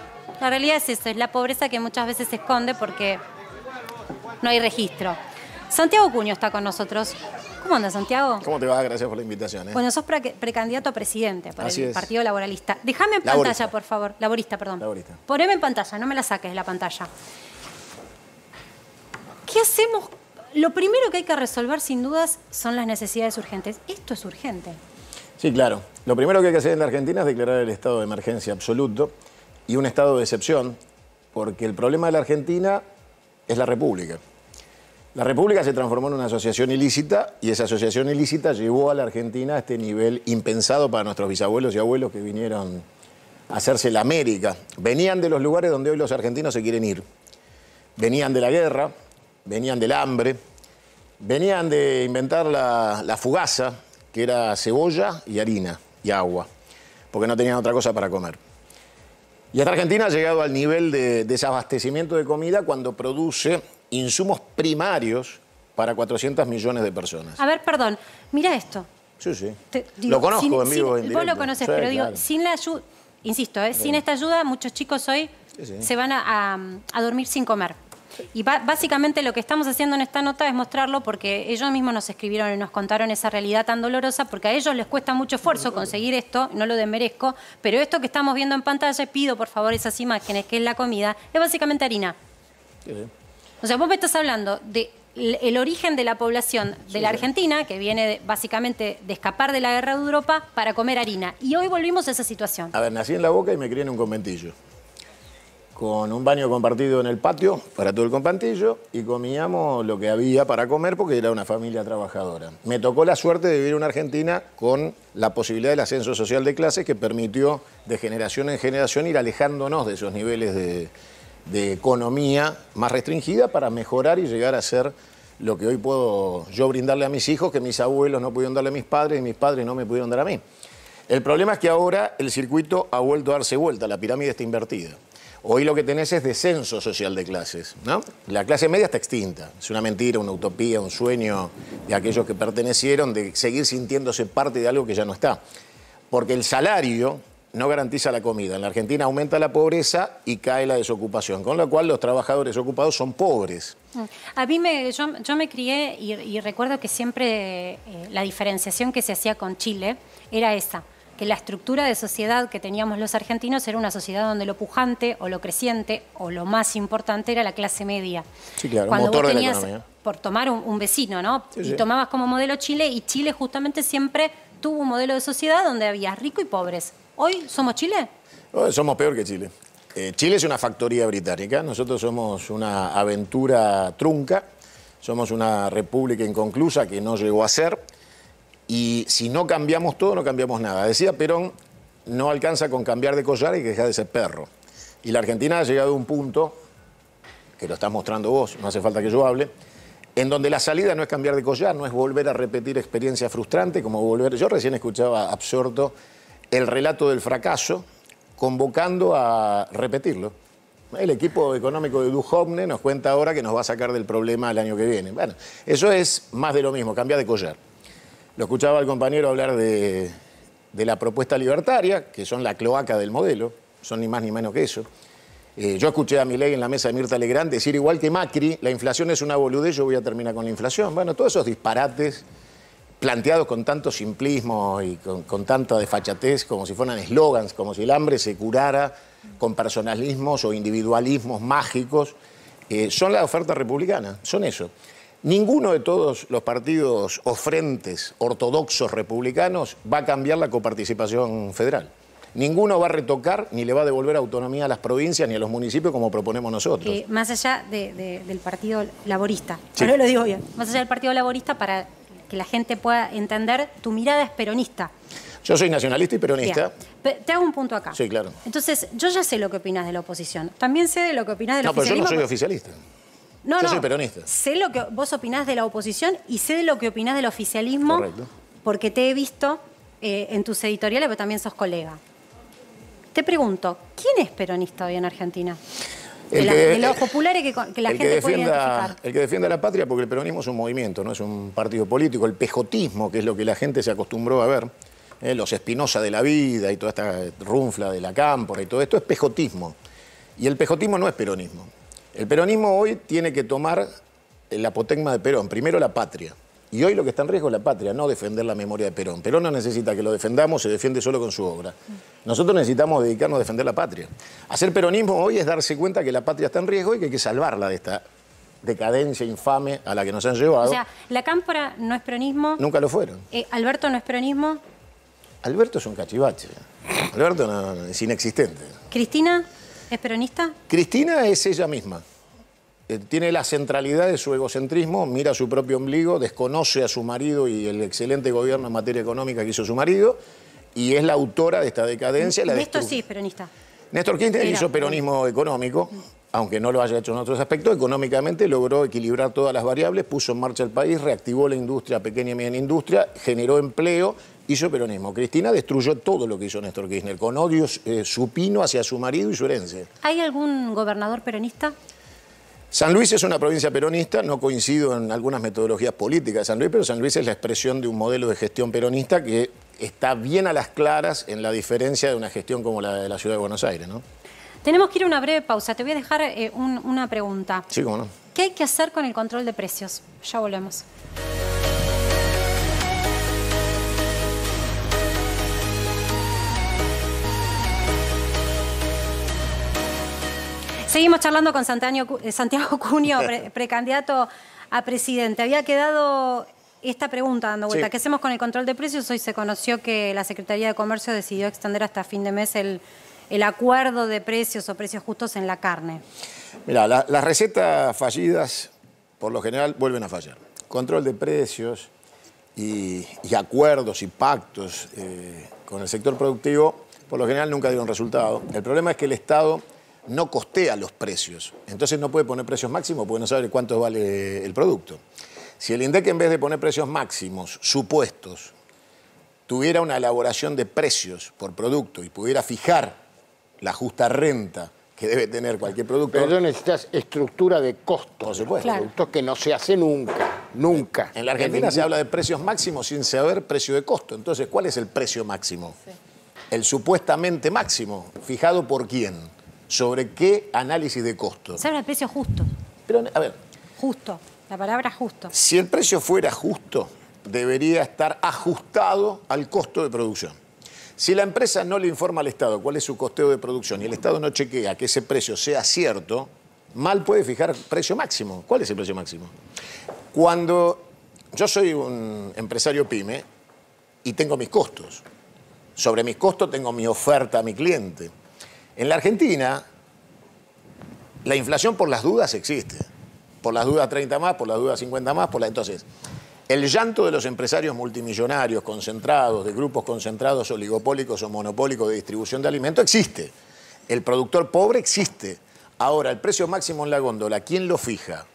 La realidad es eso, es la pobreza que muchas veces se esconde porque no hay registro. Santiago Cuño está con nosotros. ¿Cómo anda, Santiago? ¿Cómo te va? Gracias por la invitación. Bueno, sos precandidato a presidente por Así el es. Partido Laboralista. Déjame en Laborista. pantalla, por favor. Laborista, perdón. Laborista. Poneme en pantalla, no me la saques de la pantalla. ¿Qué hacemos? Lo primero que hay que resolver, sin dudas, son las necesidades urgentes. Esto es urgente. Sí, claro. Lo primero que hay que hacer en la Argentina es declarar el estado de emergencia absoluto y un estado de excepción, porque el problema de la Argentina es la República. La República se transformó en una asociación ilícita y esa asociación ilícita llevó a la Argentina a este nivel impensado para nuestros bisabuelos y abuelos que vinieron a hacerse la América. Venían de los lugares donde hoy los argentinos se quieren ir. Venían de la guerra, venían del hambre, venían de inventar la fugaza, que era cebolla y harina y agua, porque no tenían otra cosa para comer. Y esta Argentina ha llegado al nivel de desabastecimiento de comida cuando produce insumos primarios para 400 millones de personas. A ver, perdón. Mira esto. Sí, sí. Digo, lo conozco en vivo, en directo. Vos lo conocés, Sí, pero digo, claro. sin la ayuda, insisto, sin esta ayuda, muchos chicos hoy se van a dormir sin comer. Y básicamente lo que estamos haciendo en esta nota es mostrarlo porque ellos mismos nos escribieron y nos contaron esa realidad tan dolorosa, porque a ellos les cuesta mucho esfuerzo conseguir esto, no lo desmerezco, pero esto que estamos viendo en pantalla, pido por favor esas imágenes, que es la comida, es básicamente harina. O sea, vos me estás hablando de el origen de la población de la Argentina, que viene básicamente de escapar de la guerra de Europa para comer harina. Y hoy volvimos a esa situación. A ver, nací en La Boca y me crié en un conventillo. Con un baño compartido en el patio para todo el conventillo y comíamos lo que había para comer porque era una familia trabajadora. Me tocó la suerte de vivir en una Argentina con la posibilidad del ascenso social de clases que permitió de generación en generación ir alejándonos de esos niveles de economía más restringida para mejorar y llegar a ser lo que hoy puedo yo brindarle a mis hijos, que mis abuelos no pudieron darle a mis padres y mis padres no me pudieron dar a mí. El problema es que ahora el circuito ha vuelto a darse vuelta, la pirámide está invertida. Hoy lo que tenés es descenso social de clases, ¿no? La clase media está extinta. Es una mentira, una utopía, un sueño de aquellos que pertenecieron de seguir sintiéndose parte de algo que ya no está. Porque el salario no garantiza la comida. En la Argentina aumenta la pobreza y cae la desocupación, con lo cual los trabajadores ocupados son pobres. A mí yo me crié y recuerdo que siempre la diferenciación que se hacía con Chile era esa, que la estructura de sociedad que teníamos los argentinos era una sociedad donde lo pujante o lo creciente o lo más importante era la clase media. Sí, claro, Cuando motor vos de la tenías, economía. por tomar un vecino, ¿no? Sí, y sí. tomabas como modelo Chile, y Chile justamente siempre tuvo un modelo de sociedad donde había ricos y pobres. ¿Hoy somos Chile? Somos peor que Chile. Chile es una factoría británica, nosotros somos una aventura trunca, somos una república inconclusa que no llegó a ser, y si no cambiamos todo, no cambiamos nada. Decía Perón, no alcanza con cambiar de collar y que dejar de ser perro. Y la Argentina ha llegado a un punto, que lo estás mostrando vos, no hace falta que yo hable, en donde la salida no es cambiar de collar, no es volver a repetir experiencias frustrantes, como volver... Yo recién escuchaba absorto el relato del fracaso, convocando a repetirlo. El equipo económico de Duhovne nos cuenta ahora que nos va a sacar del problema el año que viene. Bueno, eso es más de lo mismo, cambiar de collar. Lo escuchaba el compañero hablar de la propuesta libertaria, que son la cloaca del modelo, son ni más ni menos que eso. Yo escuché a Milei en la mesa de Mirta Legrand decir, igual que Macri, la inflación es una boludez, yo voy a terminar con la inflación. Bueno, todos esos disparates planteados con tanto simplismo y con tanta desfachatez, como si fueran eslogans, como si el hambre se curara con personalismos o individualismos mágicos, son la oferta republicana, son eso. Ninguno de todos los partidos o frentes ortodoxos republicanos va a cambiar la coparticipación federal. Ninguno va a retocar ni le va a devolver autonomía a las provincias ni a los municipios como proponemos nosotros. Más allá del Partido Laborista, Sí. ahora lo digo bien, más allá del Partido Laborista, para que la gente pueda entender, tu mirada es peronista. Yo soy nacionalista y peronista. Bien. Te hago un punto acá. Sí, claro. Entonces, yo ya sé lo que opinas de la oposición. También sé de lo que opinas del No, pero yo oficialismo. no soy oficialista. No, yo no. soy peronista. Sé lo que vos opinás de la oposición y sé de lo que opinás del oficialismo. Correcto. Porque te he visto en tus editoriales, pero también sos colega. Te pregunto, ¿quién es peronista hoy en Argentina? De los populares que la gente puede identificar. El que defienda la patria, porque el peronismo es un movimiento, no es un partido político. El pejotismo, que es lo que la gente se acostumbró a ver, los Espinosa de la vida y toda esta runfla de la Cámpora y todo esto, es pejotismo. Y el pejotismo no es peronismo. El peronismo hoy tiene que tomar el apotegma de Perón, primero la patria. Y hoy lo que está en riesgo es la patria, no defender la memoria de Perón. Perón no necesita que lo defendamos, se defiende solo con su obra. Nosotros necesitamos dedicarnos a defender la patria. Hacer peronismo hoy es darse cuenta que la patria está en riesgo y que hay que salvarla de esta decadencia infame a la que nos han llevado. O sea, la Cámpora no es peronismo. Nunca lo fueron. Alberto no es peronismo. Alberto es un cachivache. Alberto es inexistente. ¿Cristina es peronista? Cristina es ella misma. Tiene la centralidad de su egocentrismo, mira a su propio ombligo, desconoce a su marido y el excelente gobierno en materia económica que hizo su marido, y es la autora de esta decadencia. Néstor sí es peronista. Néstor Kirchner hizo peronismo económico, aunque no lo haya hecho en otros aspectos. Económicamente logró equilibrar todas las variables, puso en marcha el país, reactivó la industria, pequeña y mediana industria, generó empleo, hizo peronismo. Cristina destruyó todo lo que hizo Néstor Kirchner, con odio supino hacia su marido y su herencia. ¿Hay algún gobernador peronista? San Luis es una provincia peronista, no coincido en algunas metodologías políticas de San Luis, pero San Luis es la expresión de un modelo de gestión peronista que está bien a las claras en la diferencia de una gestión como la de la Ciudad de Buenos Aires, ¿no? Tenemos que ir a una breve pausa. Te voy a dejar una pregunta. Sí, cómo no. ¿Qué hay que hacer con el control de precios? Ya volvemos. Seguimos charlando con Santiago Cunio, precandidato a presidente. Había quedado esta pregunta dando vuelta. Sí. ¿Qué hacemos con el control de precios? Hoy se conoció que la Secretaría de Comercio decidió extender hasta fin de mes el acuerdo de precios o precios justos en la carne. Mira, las recetas fallidas, por lo general, vuelven a fallar. Control de precios y acuerdos y pactos con el sector productivo, por lo general nunca dieron resultado. El problema es que el Estado no costea los precios. Entonces no puede poner precios máximos porque no sabe cuánto vale el producto. Si el INDEC, en vez de poner precios máximos, supuestos, tuviera una elaboración de precios por producto y pudiera fijar la justa renta que debe tener cualquier producto. Pero necesitas estructura de costos. Por supuesto. Claro. Productos que no se hace nunca, nunca. En la Argentina se habla de precios máximos sin saber precio de costo. Entonces, ¿cuál es el precio máximo? Sí. El supuestamente máximo. ¿Fijado por quién? ¿Sobre qué análisis de costo? Se habla de precios justos. Pero, a ver. Justo. La palabra justo. Si el precio fuera justo, debería estar ajustado al costo de producción. Si la empresa no le informa al Estado cuál es su costeo de producción y el Estado no chequea que ese precio sea cierto, mal puede fijar precio máximo. ¿Cuál es el precio máximo? Cuando yo soy un empresario pyme y tengo mis costos, sobre mis costos tengo mi oferta a mi cliente. En la Argentina, la inflación por las dudas existe. Por las dudas 30 más, por las dudas 50 más, Entonces, el llanto de los empresarios multimillonarios concentrados, de grupos concentrados, oligopólicos o monopólicos de distribución de alimentos, existe. El productor pobre existe. Ahora, el precio máximo en la góndola, ¿quién lo fija?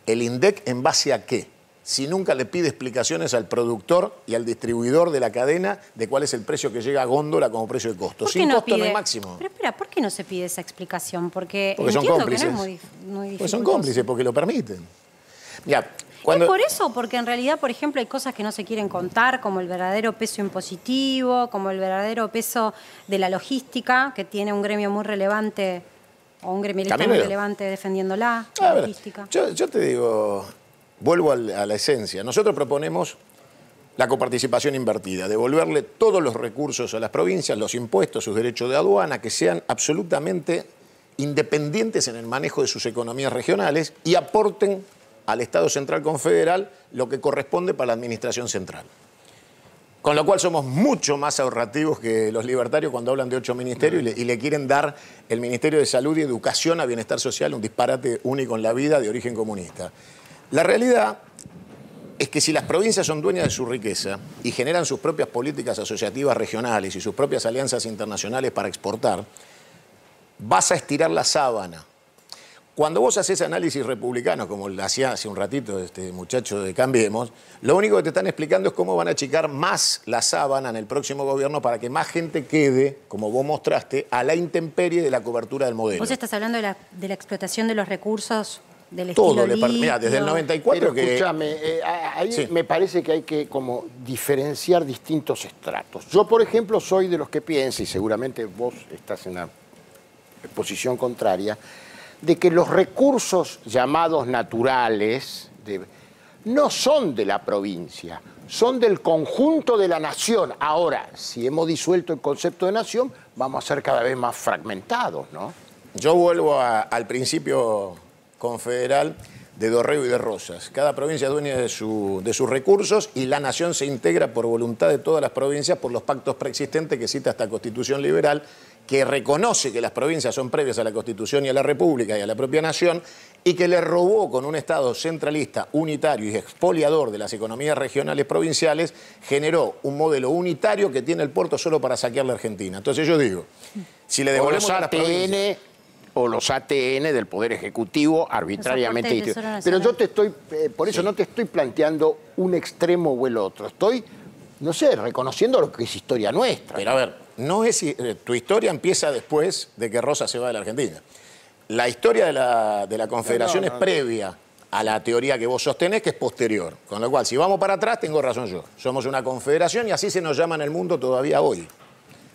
¿El INDEC en base a qué? Si nunca le pide explicaciones al productor y al distribuidor de la cadena de cuál es el precio que llega a góndola como precio de costo. Sin costo no hay máximo. Pero espera, ¿por qué no se pide esa explicación? Porque son cómplices. Que no es muy porque son cómplices, porque lo permiten. Ya, ¿Es por eso? Porque en realidad, por ejemplo, hay cosas que no se quieren contar, como el verdadero peso impositivo, como el verdadero peso de la logística, que tiene un gremio muy relevante, o un gremialista muy relevante defendiéndola, la logística. Yo te digo, vuelvo a la esencia. Nosotros proponemos la coparticipación invertida, devolverle todos los recursos a las provincias, los impuestos, sus derechos de aduana, que sean absolutamente independientes en el manejo de sus economías regionales y aporten al Estado central confederal lo que corresponde para la administración central. Con lo cual somos mucho más ahorrativos que los libertarios cuando hablan de 8 ministerios y le quieren dar el Ministerio de Salud y Educación a Bienestar Social, un disparate único en la vida de origen comunista. La realidad es que si las provincias son dueñas de su riqueza y generan sus propias políticas asociativas regionales y sus propias alianzas internacionales para exportar, vas a estirar la sábana. Cuando vos haces análisis republicanos, como lo hacía hace un ratito este muchacho de Cambiemos, lo único que te están explicando es cómo van a achicar más la sábana en el próximo gobierno para que más gente quede, como vos mostraste, a la intemperie de la cobertura del modelo. Vos estás hablando de la explotación de los recursos del todo, estilo mira, desde el 94 Pero que... escúchame, ahí Sí. me parece que hay que como diferenciar distintos estratos. Yo, por ejemplo, soy de los que piensa, y seguramente vos estás en la posición contraria, de que los recursos llamados naturales no son de la provincia, son del conjunto de la nación. Ahora, si hemos disuelto el concepto de nación, vamos a ser cada vez más fragmentados, ¿no? Yo vuelvo al principio confederal de Dorrego y de Rosas. Cada provincia es dueña de sus recursos y la nación se integra por voluntad de todas las provincias por los pactos preexistentes que cita esta Constitución liberal, que reconoce que las provincias son previas a la Constitución y a la República y a la propia nación, y que le robó con un Estado centralista, unitario y expoliador de las economías regionales provinciales, generó un modelo unitario que tiene el puerto solo para saquear la Argentina. Entonces yo digo, si le devolvemos a las provincias... o los ATN del Poder Ejecutivo arbitrariamente. Pero yo te estoy, por eso no te estoy planteando un extremo o el otro. Estoy, no sé, reconociendo lo que es historia nuestra. Pero a ver, no es, tu historia empieza después de que Rosas se va de la Argentina. la historia de la Confederación es previa a la teoría que vos sostenés, que es posterior. Con lo cual, si vamos para atrás, tengo razón yo. Somos una confederación y así se nos llama en el mundo todavía hoy.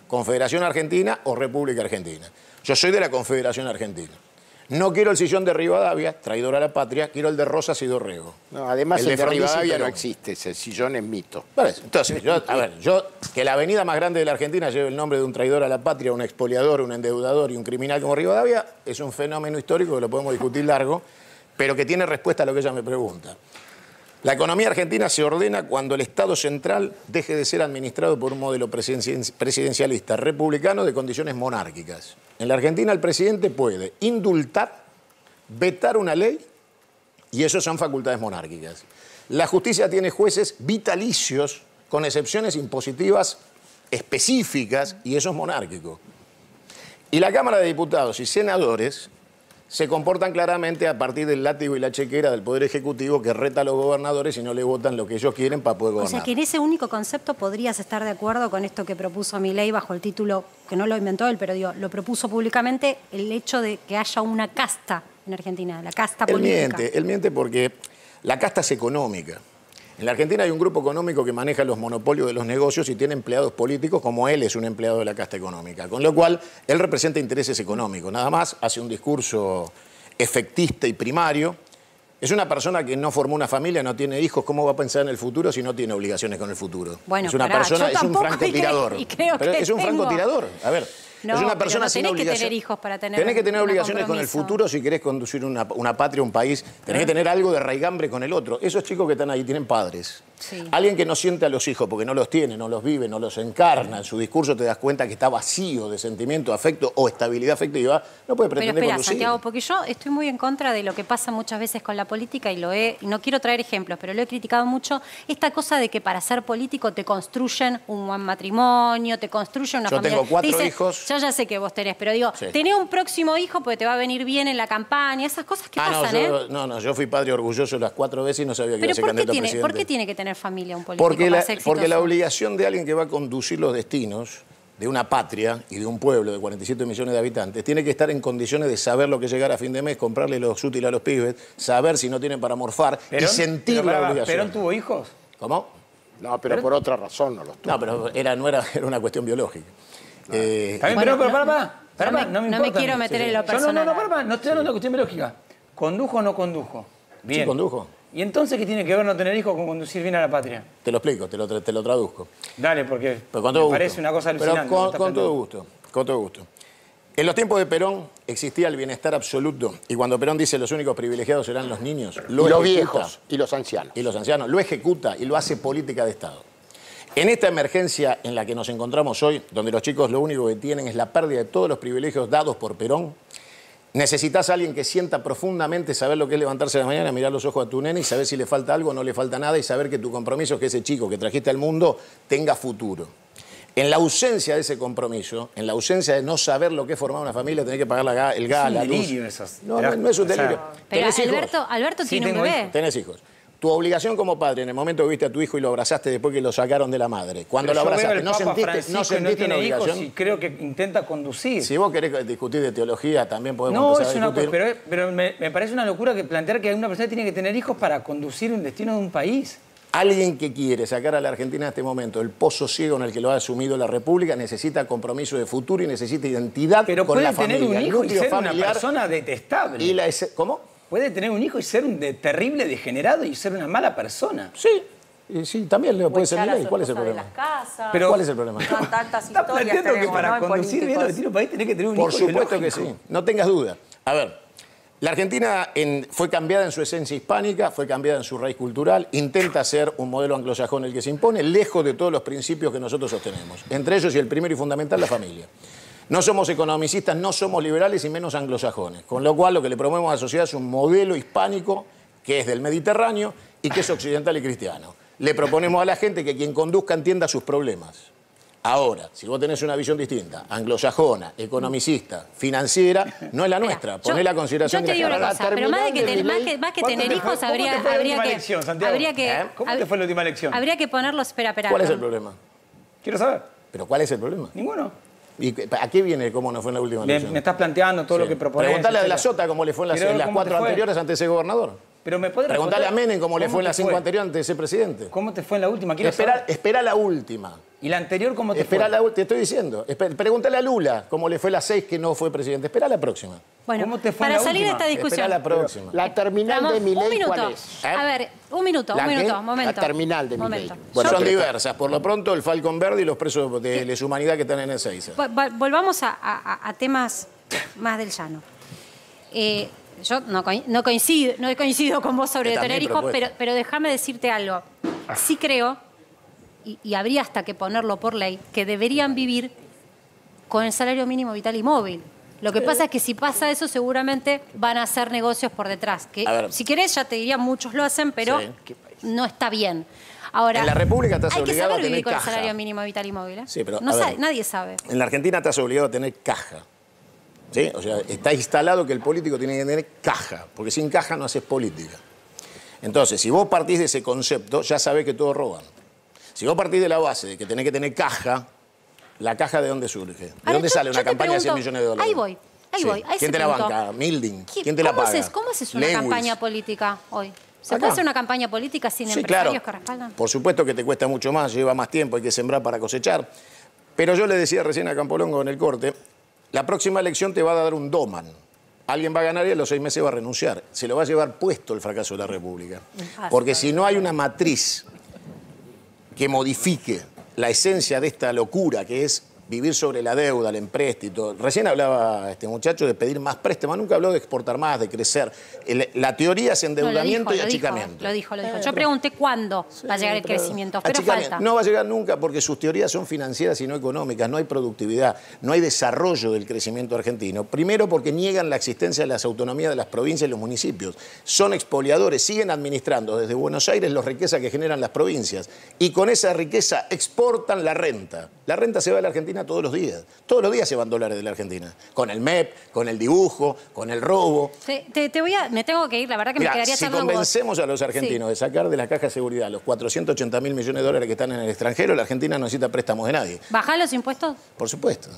Confederación Argentina o República Argentina. Yo soy de la Confederación Argentina. No quiero el sillón de Rivadavia, traidor a la patria, quiero el de Rosas y Dorrego. No, además el de Rivadavia no existe, ese sillón es mito. Entonces, que la avenida más grande de la Argentina lleve el nombre de un traidor a la patria, un expoliador, un endeudador y un criminal como Rivadavia, es un fenómeno histórico que lo podemos discutir largo, pero que tiene respuesta a lo que ella me pregunta. La economía argentina se ordena cuando el Estado central deje de ser administrado por un modelo presidencialista republicano de condiciones monárquicas. En la Argentina el presidente puede indultar, vetar una ley y eso son facultades monárquicas. La justicia tiene jueces vitalicios con excepciones impositivas específicas y eso es monárquico. Y la Cámara de Diputados y Senadores se comportan claramente a partir del látigo y la chequera del Poder Ejecutivo que reta a los gobernadores y no le votan lo que ellos quieren para poder gobernar. O sea que en ese único concepto podrías estar de acuerdo con esto que propuso Milei bajo el título, que no lo inventó él, pero digo, lo propuso públicamente, el hecho de que haya una casta en Argentina, la casta política. Él miente porque la casta es económica. En la Argentina hay un grupo económico que maneja los monopolios de los negocios y tiene empleados políticos como él es un empleado de la casta económica. Con lo cual, él representa intereses económicos. Nada más hace un discurso efectista y primario. Es una persona que no formó una familia, no tiene hijos. ¿Cómo va a pensar en el futuro si no tiene obligaciones con el futuro? Bueno, es una persona, es un francotirador. Pero es un francotirador. A ver. No, es una persona sin tenés obligación. que tener hijos para tener. Tenés que tener obligaciones con el futuro si querés conducir una patria, un país. Tenés que tener algo de raigambre con el otro. Esos chicos que están ahí tienen padres. Sí. Alguien que no siente a los hijos porque no los tiene, no los vive, no los encarna. En su discurso te das cuenta que está vacío de sentimiento, afecto o estabilidad afectiva. No puede pretender Pero espera, conducir. Santiago, porque yo estoy muy en contra de lo que pasa muchas veces con la política y no quiero traer ejemplos, pero lo he criticado mucho. Esta cosa de que para ser político te construyen un buen matrimonio, te construyen una familia. Yo tengo 4 Dicen, hijos. Yo ya sé que vos tenés, pero digo, tenés un próximo hijo porque te va a venir bien en la campaña, esas cosas que pasan, yo fui padre orgulloso las 4 veces y no sabía que iba a ser candidato a presidente. ¿Por qué tiene que tener familia un político? Porque la obligación de alguien que va a conducir los destinos de una patria y de un pueblo de 47 millones de habitantes tiene que estar en condiciones de saber lo que es llegar a fin de mes, comprarle los útiles a los pibes, saber si no tienen para morfar y sentir la obligación. ¿Perón tuvo hijos? ¿Cómo? No, pero por otra razón no los tuvo. No, pero era una cuestión biológica. Pero para, no me quiero meter en lo personal. No estoy hablando de cuestión biológica. ¿Condujo o no condujo? Bien. Sí, condujo. ¿Y entonces qué tiene que ver no tener hijos con conducir bien a la patria? Te lo explico, te lo traduzco. Dale, porque me parece una cosa alucinante. Pero con todo gusto. En los tiempos de Perón existía el bienestar absoluto y cuando Perón dice los únicos privilegiados serán los niños, los viejos y los ancianos. Y los ancianos, lo ejecuta y lo hace política de Estado. En esta emergencia en la que nos encontramos hoy, donde los chicos lo único que tienen es la pérdida de todos los privilegios dados por Perón, necesitas a alguien que sienta profundamente saber lo que es levantarse de la mañana, mirar los ojos a tu nene y saber si le falta algo o no le falta nada y saber que tu compromiso es que ese chico que trajiste al mundo tenga futuro. En la ausencia de ese compromiso, en la ausencia de no saber lo que es formar una familia, tenés que pagar el gas, la luz. Es un delirio eso. No es un delirio. Pero Alberto tiene un bebé. Tenés hijos. Tu obligación como padre, en el momento que viste a tu hijo y lo abrazaste después que lo sacaron de la madre, cuando lo abrazaste, ¿no sentiste una obligación? Y creo que intenta conducir. Si vos querés discutir de teología, también podemos No, empezar a discutir. pero me parece una locura que plantear que una persona tiene que tener hijos para conducir un destino de un país. Alguien que quiere sacar a la Argentina en este momento el pozo ciego en el que lo ha asumido la República necesita compromiso de futuro y necesita identidad con la familia. Pero puede tener un hijo y ser una persona detestable. ¿Cómo? Puede tener un hijo y ser un terrible degenerado y ser una mala persona. Sí, también le puede ser Milei. ¿Cuál es el problema? Pero, ¿cuál es el problema? Está planteando que para conducir bien el destino del país tenés que tener un hijo. Por supuesto que sí, no tengas duda. A ver, la Argentina fue cambiada en su esencia hispánica, fue cambiada en su raíz cultural, intenta ser un modelo anglosajón el que se impone, lejos de todos los principios que nosotros sostenemos. Entre ellos, y el primero y fundamental, la familia. No somos economicistas, no somos liberales y menos anglosajones. Con lo cual, lo que le promovemos a la sociedad es un modelo hispánico que es del Mediterráneo y que es occidental y cristiano. Le proponemos a la gente que quien conduzca entienda sus problemas. Ahora, si vos tenés una visión distinta, anglosajona, economicista, financiera, no es la nuestra. Poné la consideración de la gente. Yo te digo una cosa, pero más que tener hijos habría que... ¿Cómo te fue la última elección? Habría que ponerlos... Espera. ¿Cuál es el problema? Quiero saber. ¿Pero cuál es el problema? Ninguno. ¿Y a qué viene cómo no fue en la última elección? Me estás planteando todo lo que proponés. Preguntale a De la etcétera. Sota cómo le fue en Quiero ver las cómo te 4 fue. anteriores antes de ser gobernador. Pero me podés Preguntale a responder Menem cómo le fue en la te 5 anteriores antes de ser presidente. ¿Cómo te fue en la última? Quiero saber. Espera la última. ¿Y la anterior cómo te Espera fue? te estoy diciendo. Pregúntale a Lula cómo le fue la 6 que no fue presidente. Espera la próxima. Bueno, ¿Cómo te fue en para la salir de última? esta discusión. Espera la próxima. La terminal Ramón, de Milei, un minuto. ¿cuál es? A ver, un minuto, La terminal de Milei. Momento. Bueno, Yo- son diversas. Por lo pronto, el Falcon Verde y los presos de lesa humanidad que están en Ezeiza. Volvamos a temas más del llano. Yo no coincido con vos sobre Está tener mi hijos, propuesta. pero déjame decirte algo. Sí creo, y habría hasta que ponerlo por ley, que deberían vivir con el salario mínimo vital y móvil. Lo que pasa es que si pasa eso, seguramente van a hacer negocios por detrás. Que, A ver. si querés, ya te diría, muchos lo hacen, pero Sí. no está bien. Ahora, En la República estás hay que obligado a saber tener vivir con el caja. salario mínimo vital y móvil. ¿eh? Sí, pero, No a sabe- ver. nadie sabe. En la Argentina estás obligado a tener caja. ¿Sí? O sea, está instalado que el político tiene que tener caja, porque sin caja no haces política. Entonces, si vos partís de ese concepto, ya sabés que todos roban. Si vos partís de la base de que tenés que tener caja, ¿la caja de dónde surge? ¿De Ahora, dónde yo- sale yo una te campaña de 100 pregunto, millones de dólares? ahí voy, Sí. a ese ¿Quién te la punto. banca? ¿Milding? ¿Quién te la paga? ¿Cómo haces una Lewis. campaña política hoy? ¿Se Acá. puede hacer una campaña política sin Sí, empresarios claro. que respaldan? Por supuesto que te cuesta mucho más, lleva más tiempo, hay que sembrar para cosechar. Pero yo le decía recién a Campolongo en el corte, la próxima elección te va a dar un doman. Alguien va a ganar y a los 6 meses va a renunciar. Se lo va a llevar puesto el fracaso de la República. Porque si no hay una matriz que modifique la esencia de esta locura que es vivir sobre la deuda, el empréstito. Recién hablaba este muchacho de pedir más préstamos, nunca habló de exportar más, de crecer. La teoría es endeudamiento y achicamiento. Lo dijo. Yo pregunté cuándo va a llegar el crecimiento, pero Achicamiento. falta. No va a llegar nunca porque sus teorías son financieras y no económicas, no hay productividad, no hay desarrollo del crecimiento argentino. Primero porque niegan la existencia de las autonomías de las provincias y los municipios. Son expoliadores, siguen administrando desde Buenos Aires las riquezas que generan las provincias y con esa riqueza exportan la renta. La renta se va de la Argentina todos los días. Todos los días se van dólares de la Argentina. Con el MEP, con el dibujo, con el robo. Me tengo que ir, la verdad que Mirá, me quedaría si charlando con vos. convencemos a los argentinos de sacar de la caja de seguridad los 480 mil millones de dólares que están en el extranjero, la Argentina no necesita préstamos de nadie. ¿Bajá los impuestos? Por supuesto,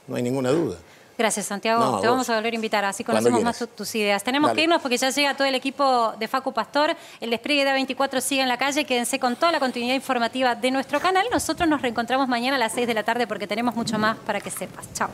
no hay ninguna duda. Gracias, Santiago. No, Te vos. vamos a volver a invitar, así Cuando conocemos más quieras. tus ideas. Tenemos Dale. que irnos porque ya llega todo el equipo de Facu Pastor. El despliegue de A24 sigue en la calle. Quédense con toda la continuidad informativa de nuestro canal. Nosotros nos reencontramos mañana a las 6 de la tarde porque tenemos mucho más para que sepas. Chao.